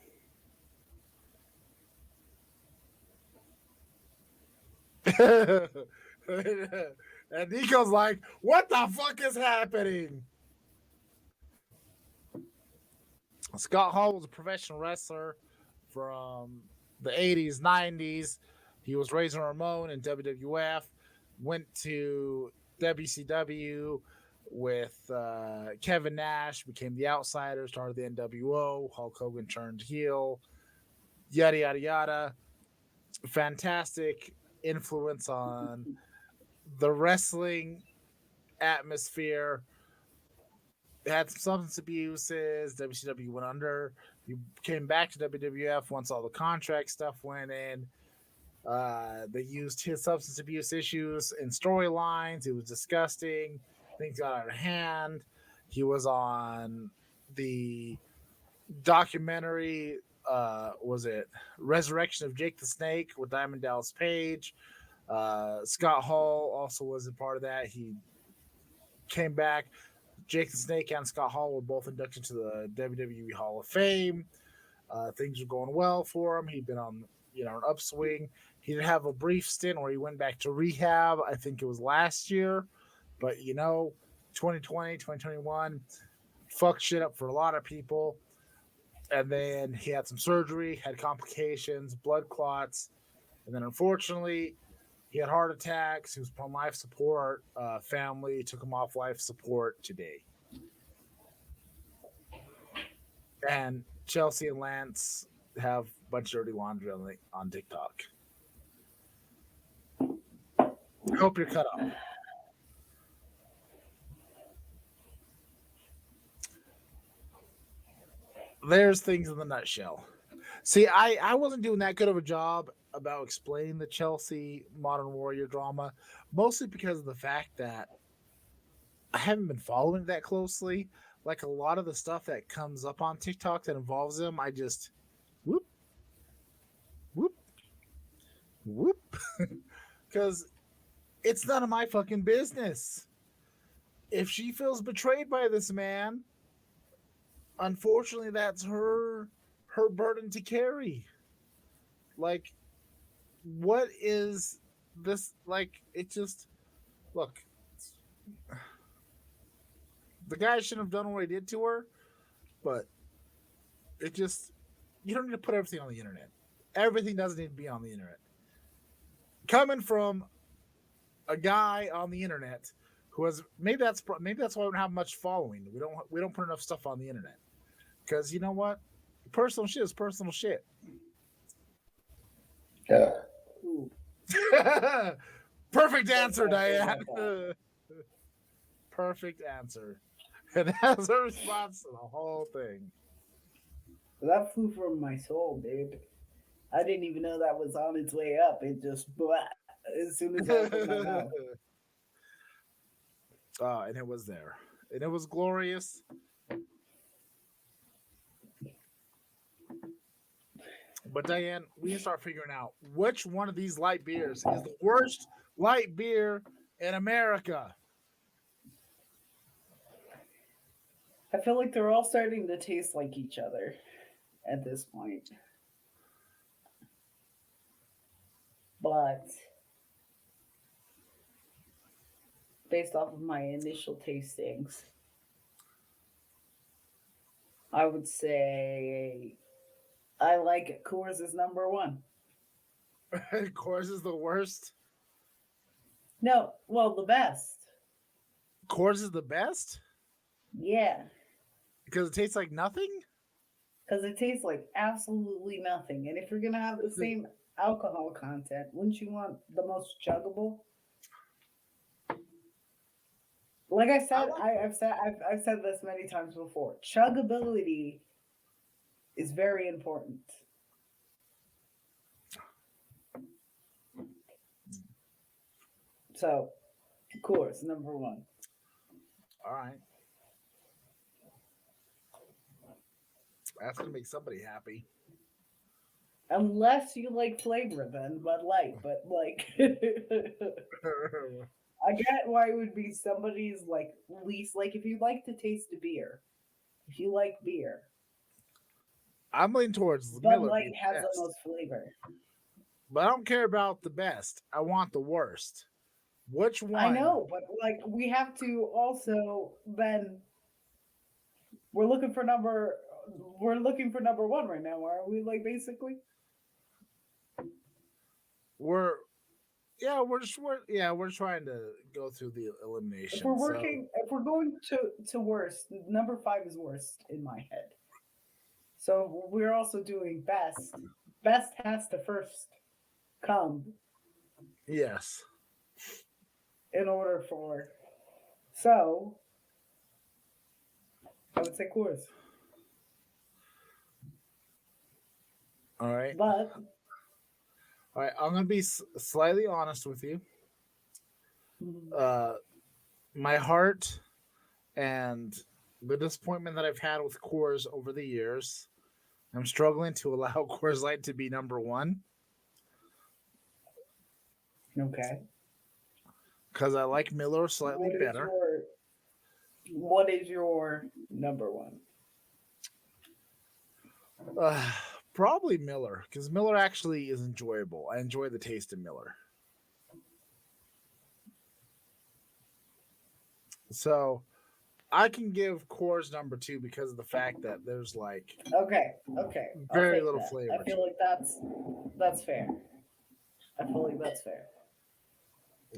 And Nico's like, what the fuck is happening? Scott Hall was a professional wrestler from the 80s, 90s. He was Razor Ramon in WWF, went to WCW with Kevin Nash, became the Outsider, started the NWO. Hulk Hogan turned heel, yada, yada, yada. Fantastic influence on the wrestling atmosphere. Had some substance abuses. WCW went under. He came back to WWF once all the contract stuff went in. They used his substance abuse issues in storylines. It was disgusting. Things got out of hand. He was on the documentary, was it Resurrection of Jake the Snake with Diamond Dallas Page. Scott Hall also was a part of that. He came back. Jake the Snake and Scott Hall were both inducted to the WWE Hall of Fame. Things were going well for him. He'd been on, an upswing. He did have a brief stint where he went back to rehab. I think it was last year. But, 2020, 2021, fucked shit up for a lot of people. And then he had some surgery, had complications, blood clots. And then unfortunately, he had heart attacks. He was on life support. Family took him off life support today. And Chelsea and Lance have a bunch of dirty laundry on TikTok. I hope you're cut off. There's things in the nutshell. See, I wasn't doing that good of a job about explaining the Chelsea Modern Warrior drama, mostly because of the fact that I haven't been following it that closely. Like a lot of the stuff that comes up on TikTok that involves him, I just whoop, whoop, whoop, because it's none of my fucking business. If she feels betrayed by this man, unfortunately, that's her burden to carry. Like, what is this? Like, it just look. The guy shouldn't have done what he did to her, but it just, you don't need to put everything on the internet. Everything doesn't need to be on the internet. Coming from a guy on the internet who has maybe that's why we don't have much following. We don't put enough stuff on the internet because you know what, personal shit is personal shit. Yeah. Perfect answer, That's exactly Diane. what I Perfect answer. And that's a response to the whole thing. That flew from my soul, dude. I didn't even know that was on its way up. It just blah, as soon as I opened my mouth. And it was there. And it was glorious. But Diane, we need to start figuring out which one of these light beers is the worst light beer in America. I feel like they're all starting to taste like each other at this point. But based off of my initial tastings, I would say I like Coors is number one. Coors is the worst. No, well, the best. Coors is the best Yeah, because it tastes like nothing. because it tastes like absolutely nothing. And if you're going to have the same alcohol content, wouldn't you want the most chuggable? Like I said, I've said this many times before. Chuggability is very important. So, of course, number one. All right. That's gonna make somebody happy. Unless you like flavor, then Bud Light. But like, I get why it would be somebody's like least like if you like to taste a beer, if you like beer, I'm leaning towards Bud Miller Light being has best. the most flavor. But I don't care about the best. I want the worst. Which one? I know, but like we have to also then we're looking for number one right now, aren't we? Like basically, We're trying to go through the elimination. if we're going to worst, number 5 is worst in my head. So we're also doing best. Best has to first come Yes. in order for. So I would say Coors, All right. but All right. I'm gonna be slightly honest with you. My heart and the disappointment that I've had with Coors over the years, I'm struggling to allow Coors Light to be number one okay. because I like Miller slightly What is better. what is your number one? Probably Miller because Miller actually is enjoyable. I enjoy the taste of Miller. So I can give Coors number 2 because of the fact that there's like Okay. I'll very take little that. flavor. I feel like that's fair. I feel like that's fair.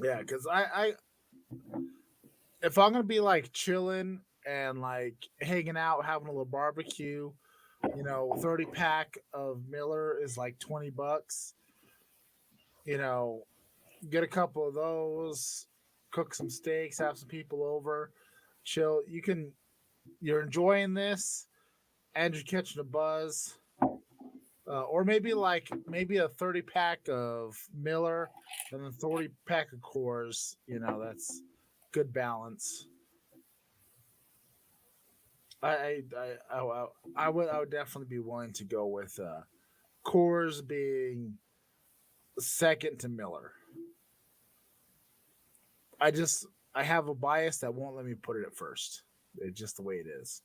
Yeah, because I if I'm gonna be like chilling and like hanging out, having a little barbecue, 30-pack of Miller is like $20. Get a couple of those, cook some steaks, have some people over, chill. You're enjoying this, and you're catching a buzz. Or maybe a 30-pack of Miller and then 30-pack of Coors. That's good balance. I would definitely be willing to go with Coors being second to Miller. I have a bias that won't let me put it at first. It's just the way it is.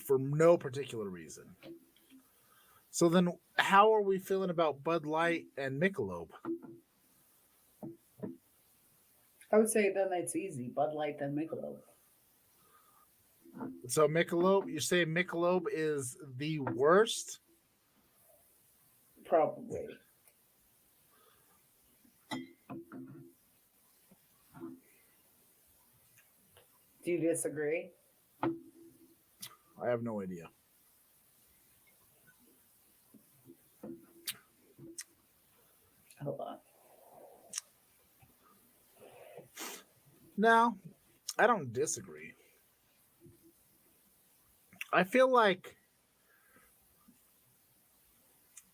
For no particular reason. So then how are we feeling about Bud Light and Michelob? I would say then it's easy. Bud Light then Michelob. So Michelob, you say Michelob is the worst? Probably. Do you disagree? I have no idea. Hold on. Now, I don't disagree. I feel like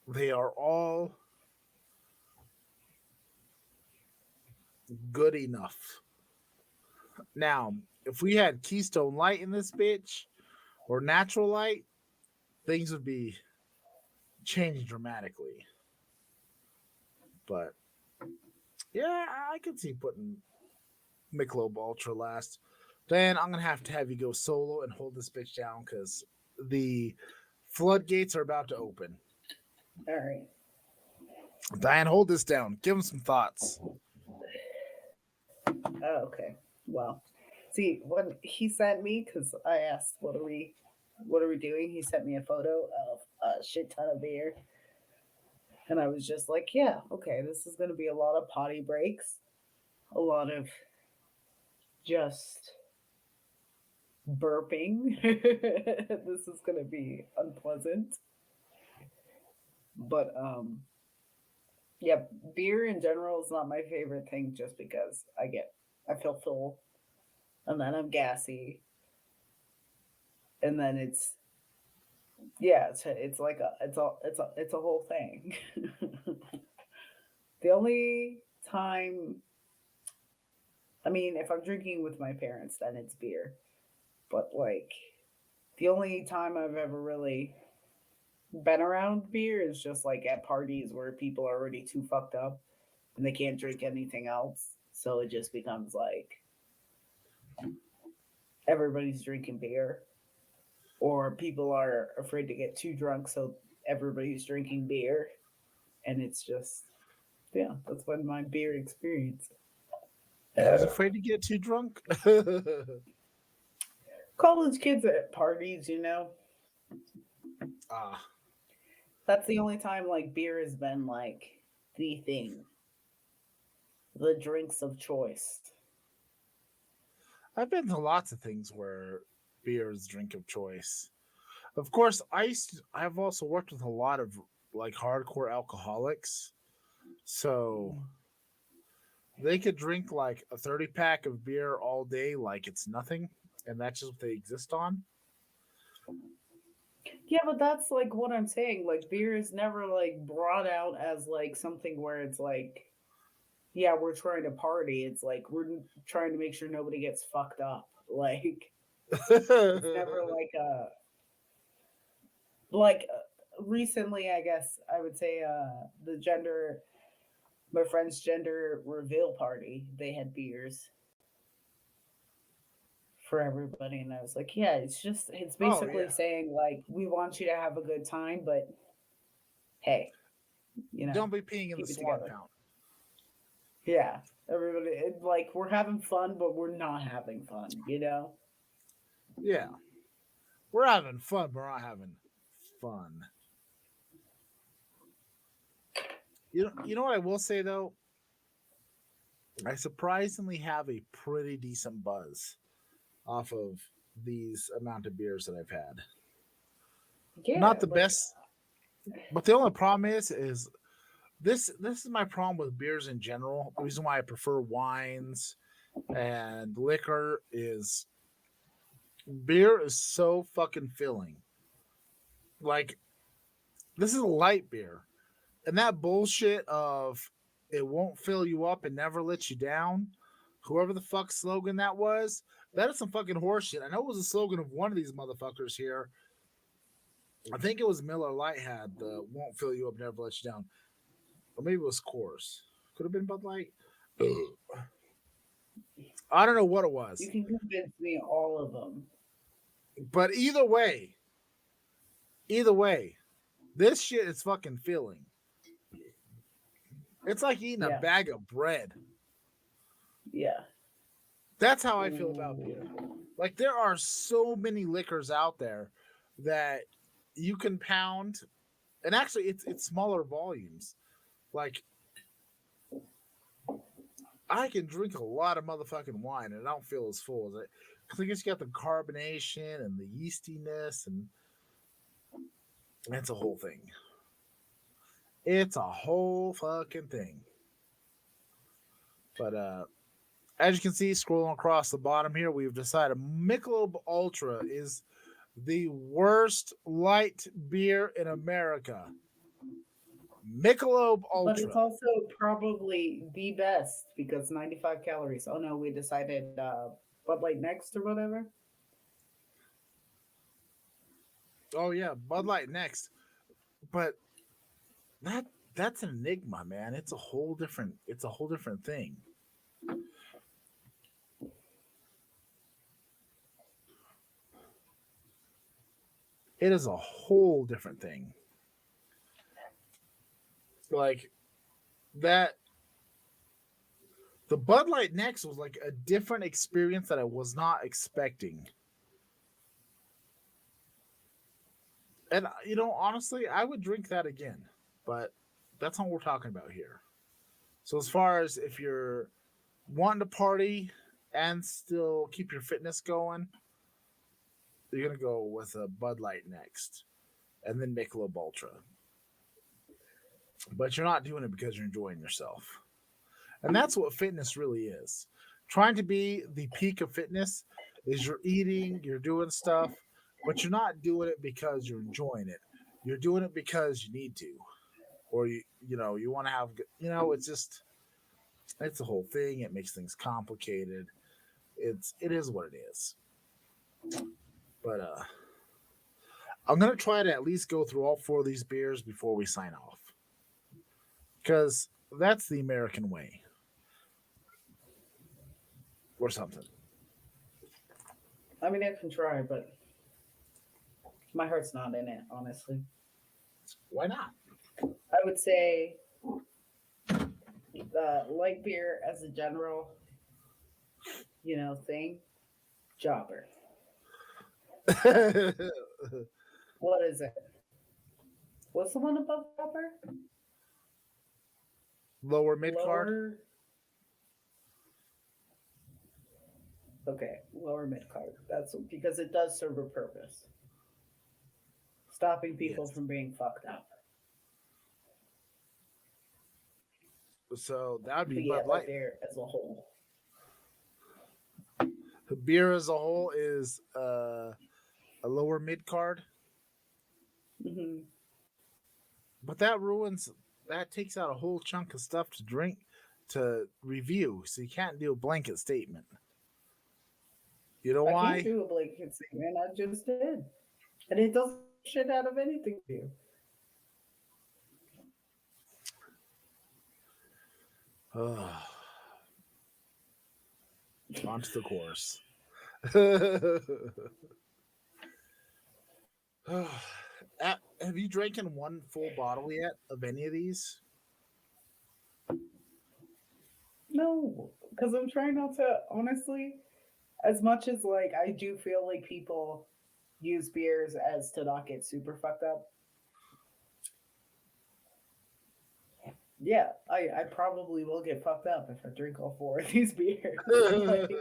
they are all good enough. Now, if we had Keystone Light in this bitch or Natural Light, things would be changing dramatically. But yeah, I could see putting Michelob Ultra last. Then I'm gonna have to have you go solo and hold this bitch down because the floodgates are about to open. All right. Diane, hold this down. Give him some thoughts. Oh, okay. Well, see, when he sent me, because I asked, what are we doing? He sent me a photo of a shit ton of beer. And I was just like, yeah, okay, this is going to be a lot of potty breaks, a lot of just burping. This is going to be unpleasant. But, yeah, beer in general is not my favorite thing just because I feel full and then I'm gassy. And then it's like it's a whole thing. The only time, I mean, if I'm drinking with my parents, then it's beer. But like, the only time I've ever really been around beer is just like at parties where people are already too fucked up and they can't drink anything else. So it just becomes like everybody's drinking beer, or people are afraid to get too drunk, so everybody's drinking beer. And it's just, yeah, that's been my beer experience. I was afraid to get too drunk. College kids at parties, Ah, that's the only time like beer has been like the thing, the drinks of choice. I've been to lots of things where beer is drink of choice. Of course, I've also worked with a lot of like hardcore alcoholics, so they could drink like a 30 pack of beer all day like it's nothing, and that's just what they exist on. Yeah, but that's like what I'm saying. Like beer is never like brought out as like something where it's like, yeah, we're trying to party. It's like we're trying to make sure nobody gets fucked up. Like it's never like recently, I guess I would say the gender my friend's gender reveal party, they had beers for everybody, and I was like, yeah, it's Oh basically yeah. saying like we want you to have a good time, but hey, Don't be peeing in the keep it swan together. fountain. Yeah, everybody, like we're having fun, but we're not having fun. Yeah. We're having fun, but we're not having fun. You know what I will say though? I surprisingly have a pretty decent buzz off of these amount of beers that I've had. Yeah, Not the like best, but the only problem is this is my problem with beers in general. The reason why I prefer wines and liquor is beer is so fucking filling. Like this is a light beer. And that bullshit of it won't fill you up and never let you down, whoever the fuck slogan that is some fucking horseshit. I know it was a slogan of one of these motherfuckers here. I think it was Miller Lite had the won't fill you up, never let you down. Or maybe it was Coors. Could have been Bud Light. I don't know what it was. you can convince me all of them. But either way, this shit is fucking filling. It's like eating a Yeah. bag of bread. Yeah. That's how I feel about beer. Like there are so many liquors out there that you can pound, and actually it's smaller volumes. Like I can drink a lot of motherfucking wine and I don't feel as full as it. Because I guess you got the carbonation and the yeastiness, and that's a whole thing. It's a whole fucking thing. But as you can see, scrolling across the bottom here, we've decided Michelob Ultra is the worst light beer in America. Michelob But it's Ultra. also probably the best because 95 calories. Oh no, we decided Bud Light next or whatever. Oh yeah, Bud Light next. But that that's an enigma, man. It's a whole different thing. It is a whole different thing. Like that the Bud Light next was like a different experience that I was not expecting. And honestly, I would drink that again. But that's not what we're talking about here. So as far as if you're wanting to party and still keep your fitness going, you're gonna go with a Bud Light next, and then Michelob Ultra. But you're not doing it because you're enjoying yourself, and that's what fitness really is. Trying to be the peak of fitness is you're eating, you're doing stuff, but you're not doing it because you're enjoying it. You're doing it because you need to, or you want to have. It's a whole thing. It makes things complicated. It is what it is. But I'm gonna try to at least go through all four of these beers before we sign off, because that's the American way, or something. I mean, I can try, but my heart's not in it, honestly. Why not? I would say the light beer as a general, thing, jobber. What is it? What's the one above jobber? Lower mid card. Lower. Okay, lower mid card. That's because it does serve a purpose, stopping people Yes. from being fucked up. So that would be But yeah, Bud light Light. beer as a whole. The beer as a whole is a lower mid card, Hmm. but that takes out a whole chunk of stuff to drink to review. So you can't do a blanket statement. You know I can't why? do a blanket statement. I just did, and it doesn't shit out of anything to you. Onto the course. Have you drinking one full bottle yet of any of these? No, because I'm trying not to. Honestly, as much as like I do feel like people use beers as to not get super fucked up. Yeah, I probably will get fucked up if I drink all four of these beers. Like,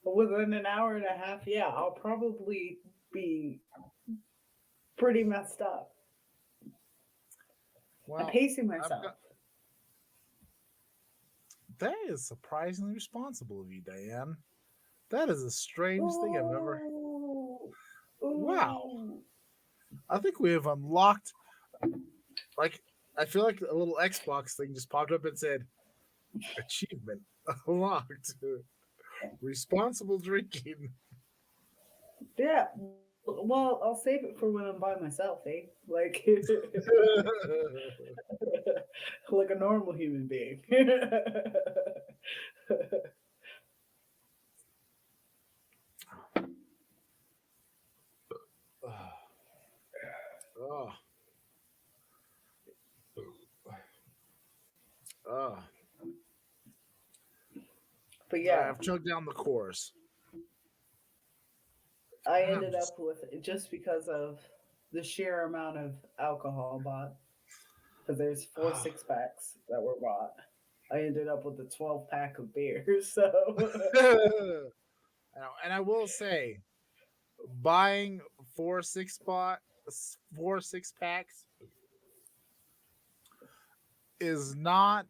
within an hour and a half, yeah, I'll probably be pretty messed up. I'm Well, pacing I've myself. got, that is surprisingly responsible of you, Diane. That is the strangest thing I've ever. Ooh, Wow. ooh. I think we have unlocked. Like, I feel like a little Xbox thing just popped up and said, "Achievement unlocked." Responsible drinking. Yeah. Well, I'll save it for when I'm by myself, eh? Like, like a normal human being. Oh, oh. But yeah, I've chugged down the course. I I'm ended just- up with just because of the sheer amount of alcohol bought. Because there's 4 6-packs that were bought. I ended up with a 12-pack of beer. So And I will say, buying 4 6 packs is not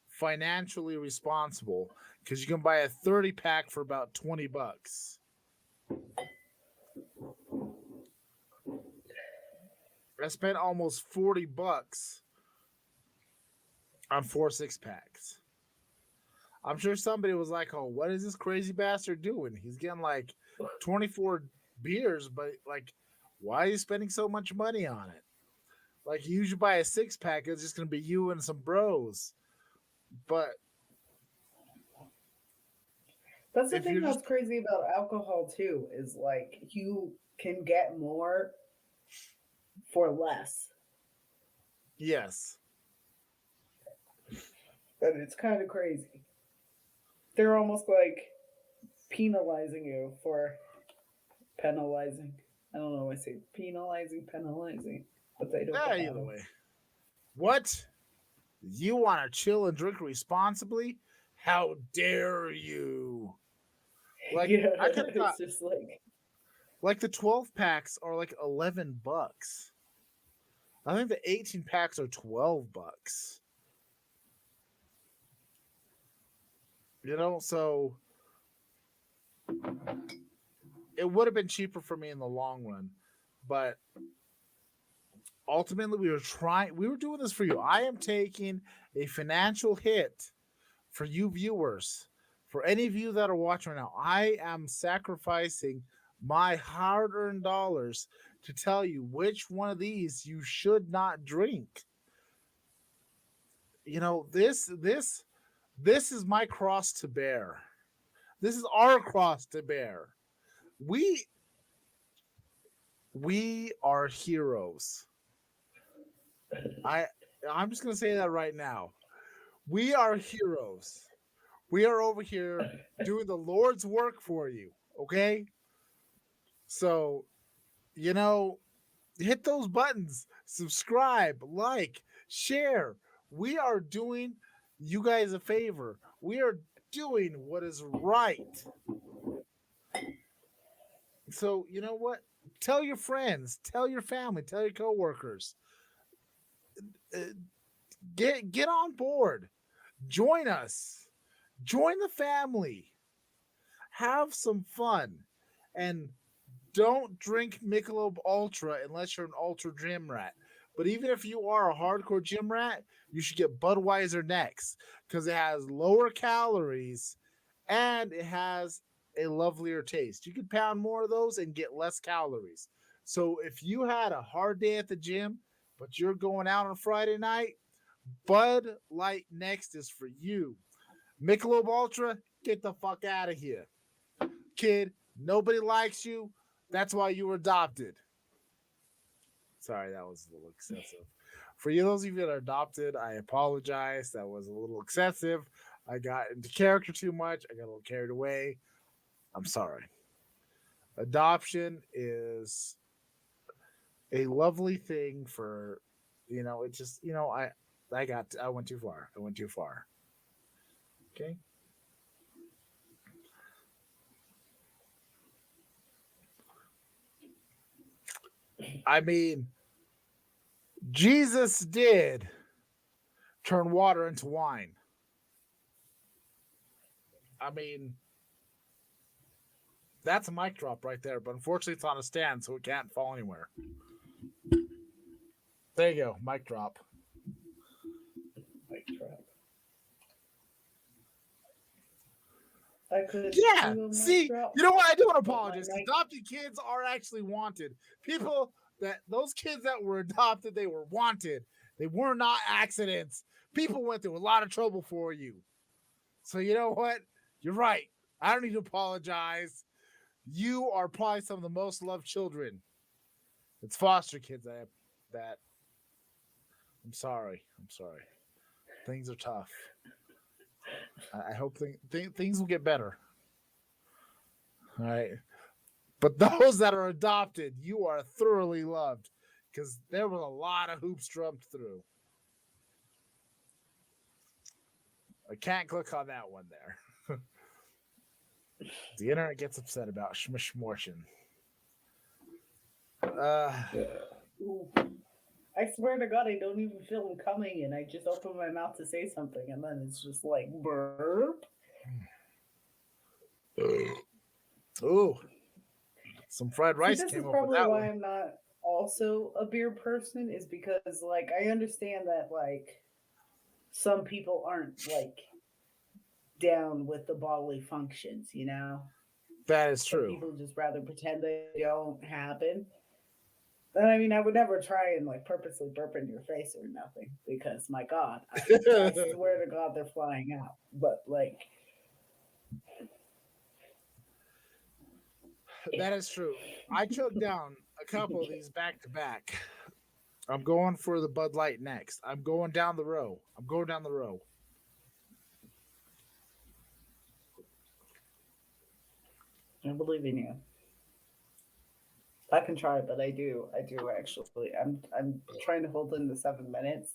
financially responsible because you can buy a 30 pack for about $20. I spent almost $40 on 4 6-packs. I'm sure somebody was like, "Oh, what is this crazy bastard doing? He's getting like 24 beers, but like, why are you spending so much money on it? Like, you usually buy a 6-pack, it's just gonna be you and some bros." But That's the if thing you're that's just crazy about alcohol too, is like you can get more for less. yes, And it's kind of crazy. They're almost like penalizing you for penalizing. I don't know. I say penalizing, but they don't. yeah, either way. What? You want to chill and drink responsibly? How dare you? Like, Yeah, I could have got it's just like the 12 packs are like $11. I think the 18 packs are $12. You know, so it would have been cheaper for me in the long run, but ultimately we were doing this for you. I am taking a financial hit for you viewers. For any of you that are watching right now, I am sacrificing my hard-earned dollars to tell you which one of these you should not drink. You know, this is my cross to bear. This is our cross to bear. We we are heroes. I I'm just gonna say that right now. We are heroes. We are over here doing the Lord's work for you. Okay, so you know, hit those buttons, subscribe, like, share. We are doing you guys a favor. We are doing what is right. So you know what? Tell your friends, tell your family, tell your coworkers. Uh, get on board. Join us. Join the family. Have some fun, and don't drink Michelob Ultra unless you're an ultra gym rat. But even if you are a hardcore gym rat, you should get Budweiser next because it has lower calories and it has a lovelier taste. You can pound more of those and get less calories. So if you had a hard day at the gym, but you're going out on Friday night, Bud Light next is for you. Michelob Ultra, get the fuck out of here. Kid, nobody likes you. That's why you were adopted. Sorry, that was a little excessive. For you, those of you that are adopted, I apologize. That was a little excessive. I got into character too much. I got a little carried away. I'm sorry. Adoption is a lovely thing for, it just, I went too far. I went too far. Okay. I mean, Jesus did turn water into wine. I mean, that's a mic drop right there, but unfortunately it's on a stand, so it can't fall anywhere. There you go, mic drop. mic drop. I could Yeah, do a mic see, drop, you know what? I do want to but my apologize. mic- Adopted kids are actually wanted. Those kids that were adopted, they were wanted. They were not accidents. People went through a lot of trouble for you. So you know what? You're right. I don't need to apologize. You are probably some of the most loved children. It's foster kids that I'm sorry. I'm sorry. Things are tough. I hope things will get better. All right. But those that are adopted, you are thoroughly loved because there was a lot of hoops jumped through. I can't click on that one there. The internet gets upset about schmishmortion. Ooh. I swear to God, I don't even feel them coming, and I just open my mouth to say something, and then it's just like burp. Ooh, some fried See, rice this is came up with probably that why one. I'm not also a beer person, is because like I understand that like some people aren't like down with the bodily functions, you know. That is Some true. people just rather pretend they don't happen. And I mean, I would never try and like purposely burp in your face or nothing because my God, I swear to God they're flying out. But like, That is true. I choked down a couple of these back to back. I'm going for the Bud Light next. I'm going down the row. I'm going down the row. I believe in you. I can try, but I do actually. I'm trying to hold in the 7 minutes,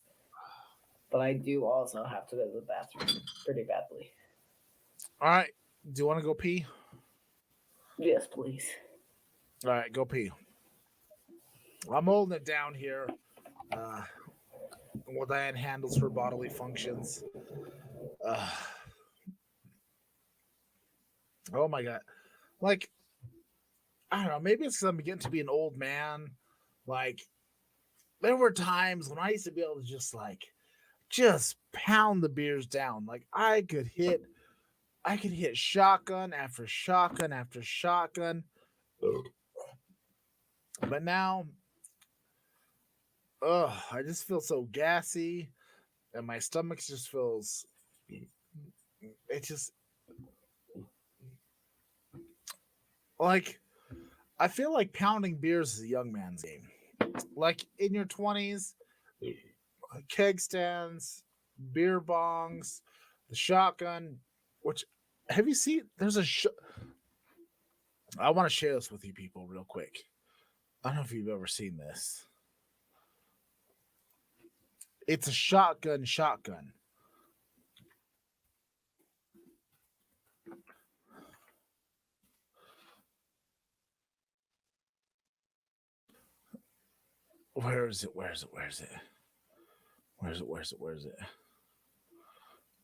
but I do also have to go to the bathroom pretty badly. All right. Do you want to go pee? Yes, please. All right, go pee. I'm holding it down here uh, while Diane handles her bodily functions. Uh, oh my God. Like, I don't know. Maybe it's because I'm getting to be an old man. Like, there were times when I used to be able to just pound the beers down. Like, I could hit shotgun after shotgun after shotgun. But now, I just feel so gassy, and my stomach just feels. It just like I feel like pounding beers is a young man's game. Like in your 20s, keg stands, beer bongs, the shotgun. Which have you seen? I want to share this with you people real quick. I don't know if you've ever seen this. It's a shotgun. Where is it? Where is it? Where is it? Where is it? Where is it? Where is it?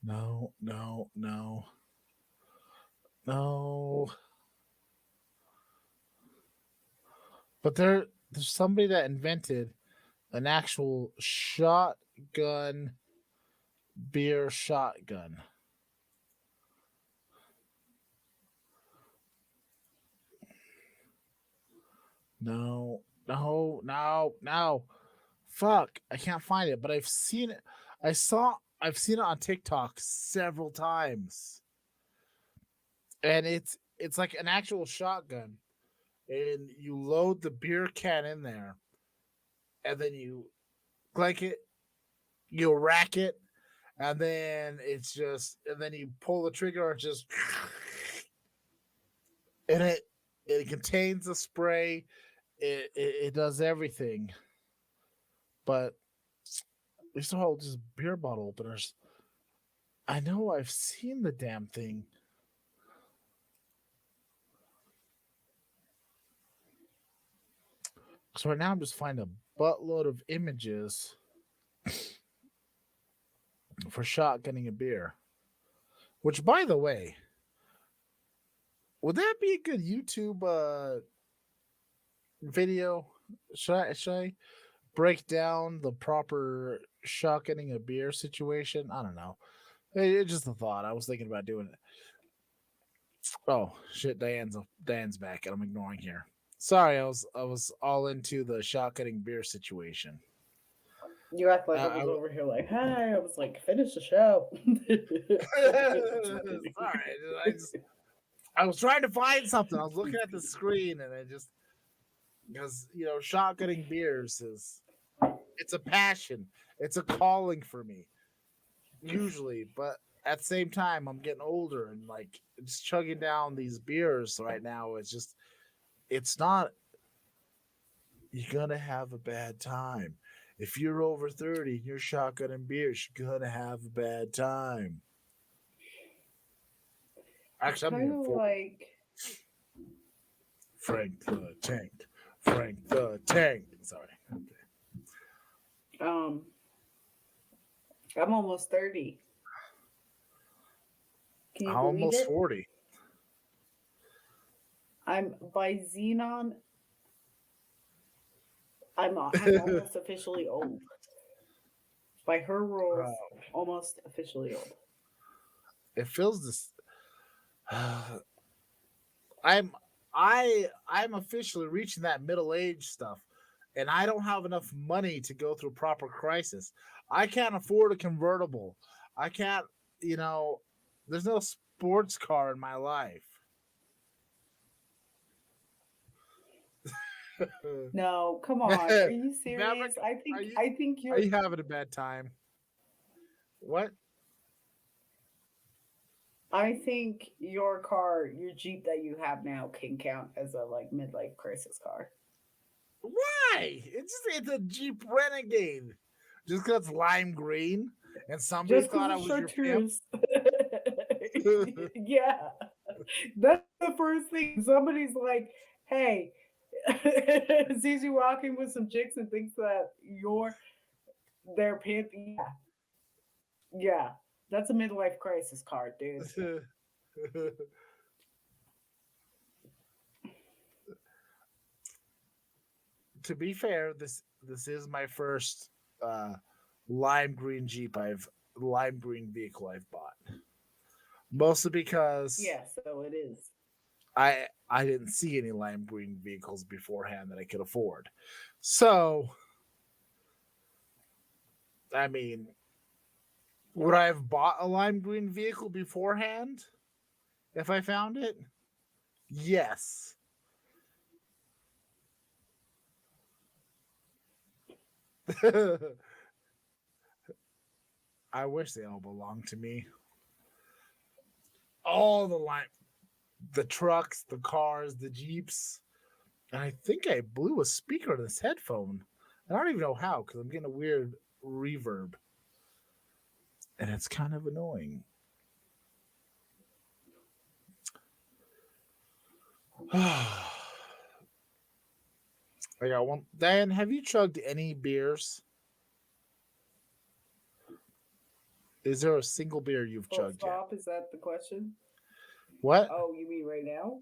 No, no, no, no. But there's somebody that invented an actual shotgun beer shotgun. No, no, no, no. Fuck, I can't find it, but I've seen it. I've seen it on TikTok several times. And it's like an actual shotgun. And you load the beer can in there, and then you clank it, you rack it, and then and then you pull the trigger and just and it contains the spray. It does everything. But these are all just beer bottle openers. I know I've seen the damn thing. So right now I'm just finding a buttload of images for shotgunning a beer. Which, by the way, would that be a good YouTube video? Should I break down the proper shotgunning a beer situation? I don't know. It's just a thought. I was thinking about doing it. Oh shit, Diane's back, and I'm ignoring here. Sorry, I was all into the shotgunning beer situation. You act like I I was over here like, hi. I was like, finish the show. sorry, I was trying to find something. I was looking at the screen, and I just because shotgunning beers it's a passion, it's a calling for me usually, but at the same time I'm getting older and like just chugging down these beers right now. It's not. You're gonna have a bad time if you're over 30 and you're shotgunning beers. You're gonna have a bad time. It's Actually, I'm kind even of 40. like Frank the Tank. Frank the Tank. Sorry. Okay. Um, I'm almost 30. Can you I'm believe almost it? 40. I'm by Xenon. I'm almost officially old. By her rules, almost officially old. It feels this. I'm I'm officially reaching that middle age stuff, and I don't have enough money to go through proper crisis. I can't afford a convertible. I can't, you know, there's no sports car in my life. No, come on. Are you Maverick, serious? I are think you I think are you're you having a bad time? What? I think your car, your Jeep that you have now can count as a like midlife crisis car. Why? It's a Jeep Renegade. Just because it's lime green and somebody Just thought because I it's was your pimp. chartreuse. Yeah. That's the first thing. Somebody's like, hey, sees you walking with some chicks and thinks that you're their pimp. Yeah. Yeah. That's a midlife crisis card, dude. To be fair, this is my first uh, lime green Jeep lime green vehicle I've bought. Mostly because Yeah, so it is. I didn't see any lime green vehicles beforehand that I could afford. So I mean, would I have bought a lime green vehicle beforehand if I found it? Yes. I wish they all belonged to me. All the trucks, the cars, the Jeeps. And I think I blew a speaker in this headphone. I don't even know how because I'm getting a weird reverb. And it's kind of annoying. I got one. Dan, have you chugged any beers? Is there a single beer you've Full chugged yet? stop, is that the question? What? Oh, you mean right now?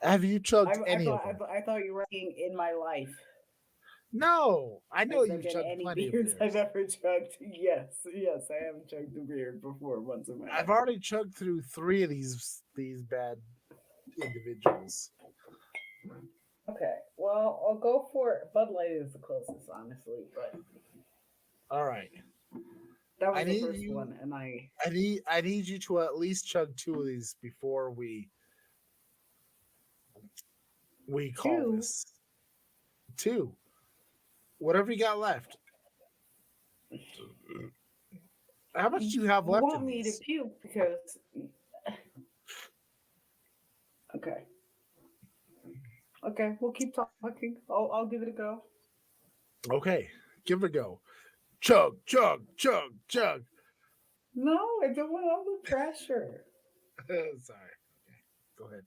Have you chugged I any of thought I, them? th- I thought you were saying in my life. No, I know Has there you've been chugged any plenty of beers I've beers. ever chugged? Yes, I haven't chugged a beer before once in my I've life. already chugged through 3 of these bad individuals. Okay, well, I'll go for Bud Light is the closest, honestly, but All right. that I was the need first you one, and I need you to at least chug 2 of these before we call two. this 2. Whatever you got left. How much do you have You left want in me to these? puke because okay, okay, we'll keep talking. I'll give it a go. Okay, give it a go. Chug, chug, chug, chug. No, I don't want all the pressure. Sorry. Okay, go ahead.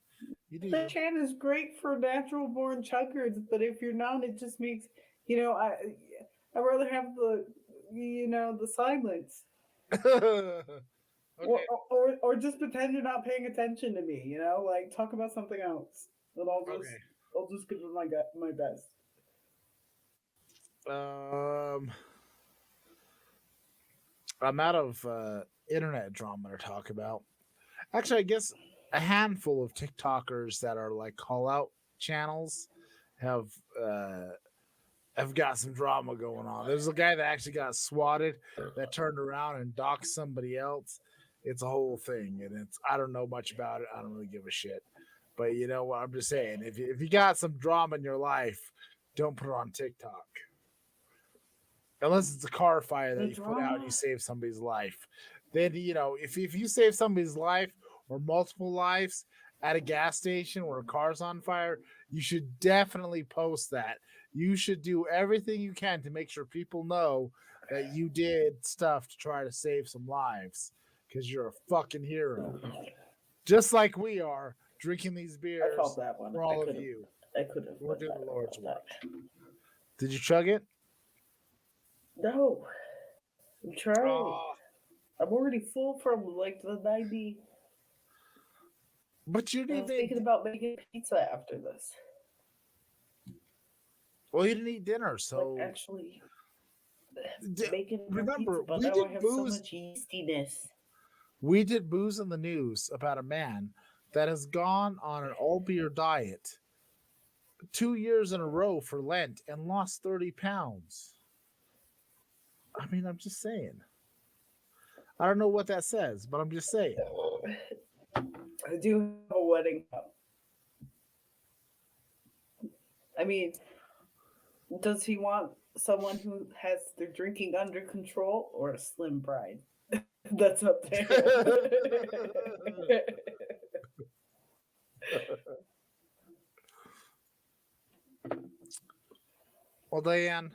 You do The you. chat is great for natural born chuggers, but if you're not, it just makes I rather have the silence. Or, Okay. or just pretend you're not paying attention to me. Like talk about something else. And Okay. I'll just give it my best. Um, I'm out of internet drama to talk about. Actually, I guess a handful of TikTokers that are like call out channels have uh, have got some drama going on. There's a guy that actually got swatted that turned around and doxed somebody else. It's a whole thing, and I don't know much about it. I don't really give a shit. But you know what? I'm just saying, if you got some drama in your life, don't put it on TikTok. Unless it's a car fire that The you put out and you drama. save somebody's life. Then if you save somebody's life or multiple lives at a gas station where a car's on fire, you should definitely post that. You should do everything you can to make sure people know that you did stuff to try to save some lives because you're a fucking hero. Just like we are drinking these I felt beers that one. for all of you. I could have We're put doing that the Lord's about work. Did you chug it? No, I'm trying. Oh, I'm already full from like the 90. but you I was didn't thinking eat. about making pizza after this. Well, you didn't eat dinner, Like so actually d- making more pizza, remember but we now I did have so booze. much yeastiness. We did booze in the news about a man that has gone on an all beer diet 2 years in a row for Lent and lost 30 pounds. I mean, I'm just saying. I don't know what that says, but I'm just saying. I do have a wedding cup. I mean, does he want someone who has their drinking under control or a slim pride? That's up to him. Well, Diane,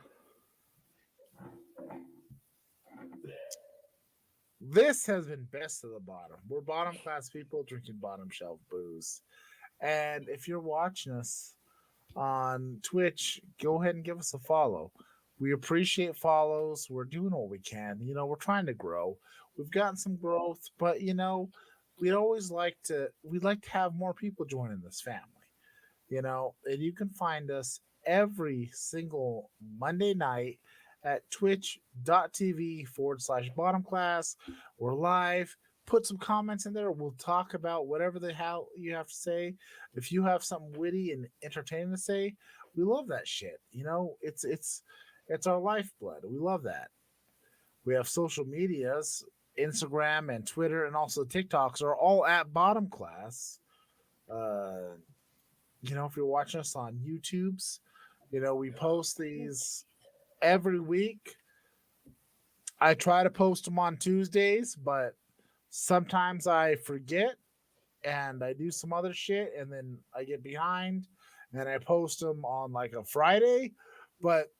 this has been best of the bottom. We're bottom class people drinking bottom shelf booze. And if you're watching us on Twitch, go ahead and give us a follow. We appreciate follows. We're doing what we can. We're trying to grow. We've gotten some growth, but we'd like to have more people joining this family. And you can find us every single Monday night at twitch.tv/bottom class. We're live. Put some comments in there. We'll talk about whatever the hell you have to say. If you have something witty and entertaining to say, we love that shit. It's our lifeblood. We love that. We have social medias, Instagram and Twitter, and also TikToks are all at bottom class. Uh, if you're watching us on YouTube's, we post these every week. I try to post them on Tuesdays, but sometimes I forget and I do some other shit and then I get behind and I post them on like a Friday. But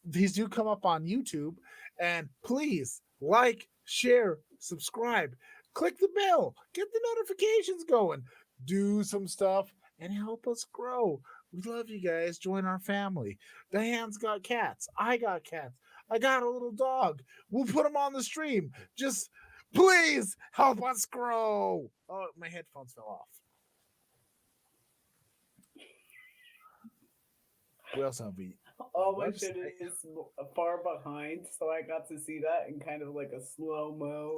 these do come up on YouTube. And please like, share, subscribe, click the bell, get the notifications going, do some stuff and help us grow. We love you guys. Join our family. Diane's got cats. I got cats. I got a little dog. We'll put them on the stream. Just please help us grow. Oh, my headphones fell off. We also have All my shit is far behind, so I got to see that in kind of like a slow mo.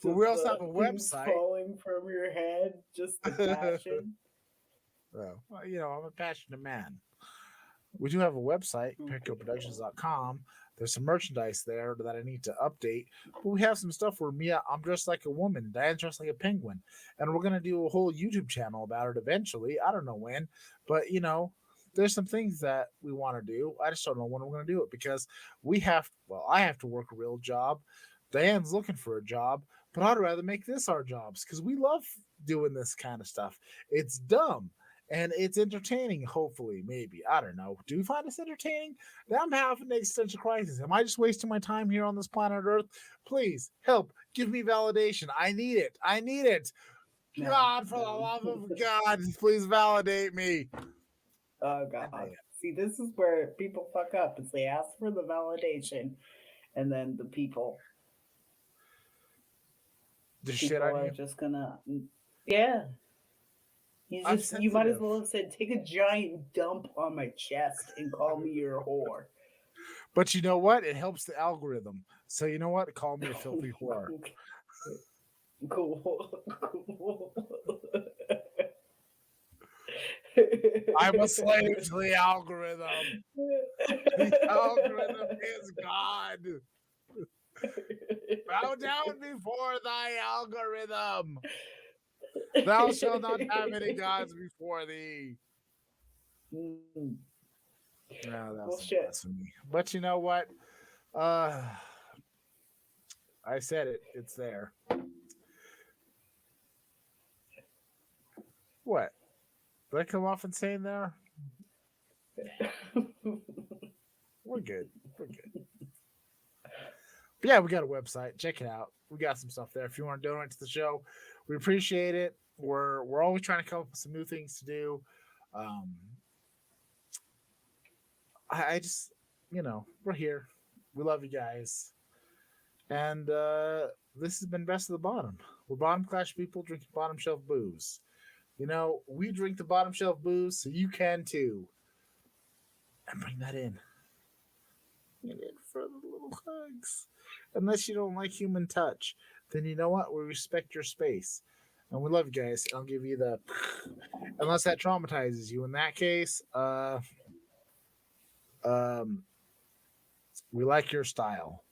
But we also have a website falling from your head, just the passion. Well, I'm a passionate man. We do have a website, PetcoProductions.com. There's some merchandise there that I need to update. But we have some stuff where I'm dressed like a woman, Diane's dressed like a penguin. And we're going to do a whole YouTube channel about it eventually. I don't know when. But, there's some things that we want to do. I just don't know when we're going to do it because I have to work a real job. Diane's looking for a job. But I'd rather make this our jobs because we love doing this kind of stuff. It's dumb. And it's entertaining, hopefully, maybe. I don't know. Do you find this entertaining? Now I'm having an existential crisis. Am I just wasting my time here on this planet Earth? Please, help. Give me validation. I need it. I need it. No, God, for the love of God, please validate me. Oh, God. See, this is where people fuck up, is they ask for the validation, and then the people Shit on are you. just gonna... Yeah. You might as well have said, take a giant dump on my chest and call me your whore. But you know what? It helps the algorithm. So you know what? Call me a filthy whore. Cool. I'm a slave to the algorithm. The algorithm is God. Bow down before thy algorithm. Thou shalt not have any gods before thee. No, that's blasphemy. But you know what? I said it. It's there. What? Did I come off insane there? We're good. We're good. But yeah, we got a website. Check it out. We got some stuff there. If you want to donate to the show, we appreciate it. We're always trying to come up with some new things to do. I just, we're here. We love you guys. And this has been Best of the Bottom. We're bottom class people drinking bottom shelf booze. We drink the bottom shelf booze, so you can too. And bring that in. Bring it in for the little hugs. Unless you don't like human touch, then you know what? We respect your space. And we love you guys. I'll give you the unless that traumatizes you. In that case, we like your style.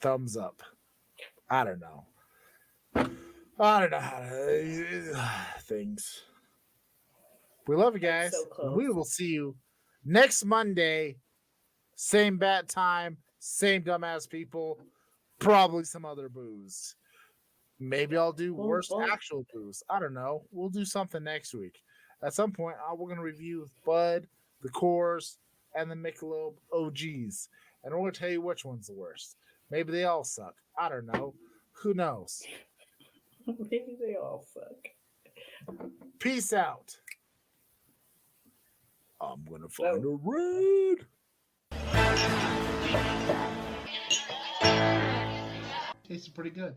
Thumbs up. I don't know. I don't know how to things. We love you guys. So close. We will see you next Monday. Same bat time, same dumbass people, probably some other booze. Maybe I'll do worst actual booze. I don't know. We'll do something next week. At some point, we're going to review Bud, the Coors, and the Michelob OGs. And we're going to tell you which one's the worst. Maybe they all suck. I don't know. Who knows? Maybe they all suck. Peace out. I'm going to find a red. Tasted pretty good.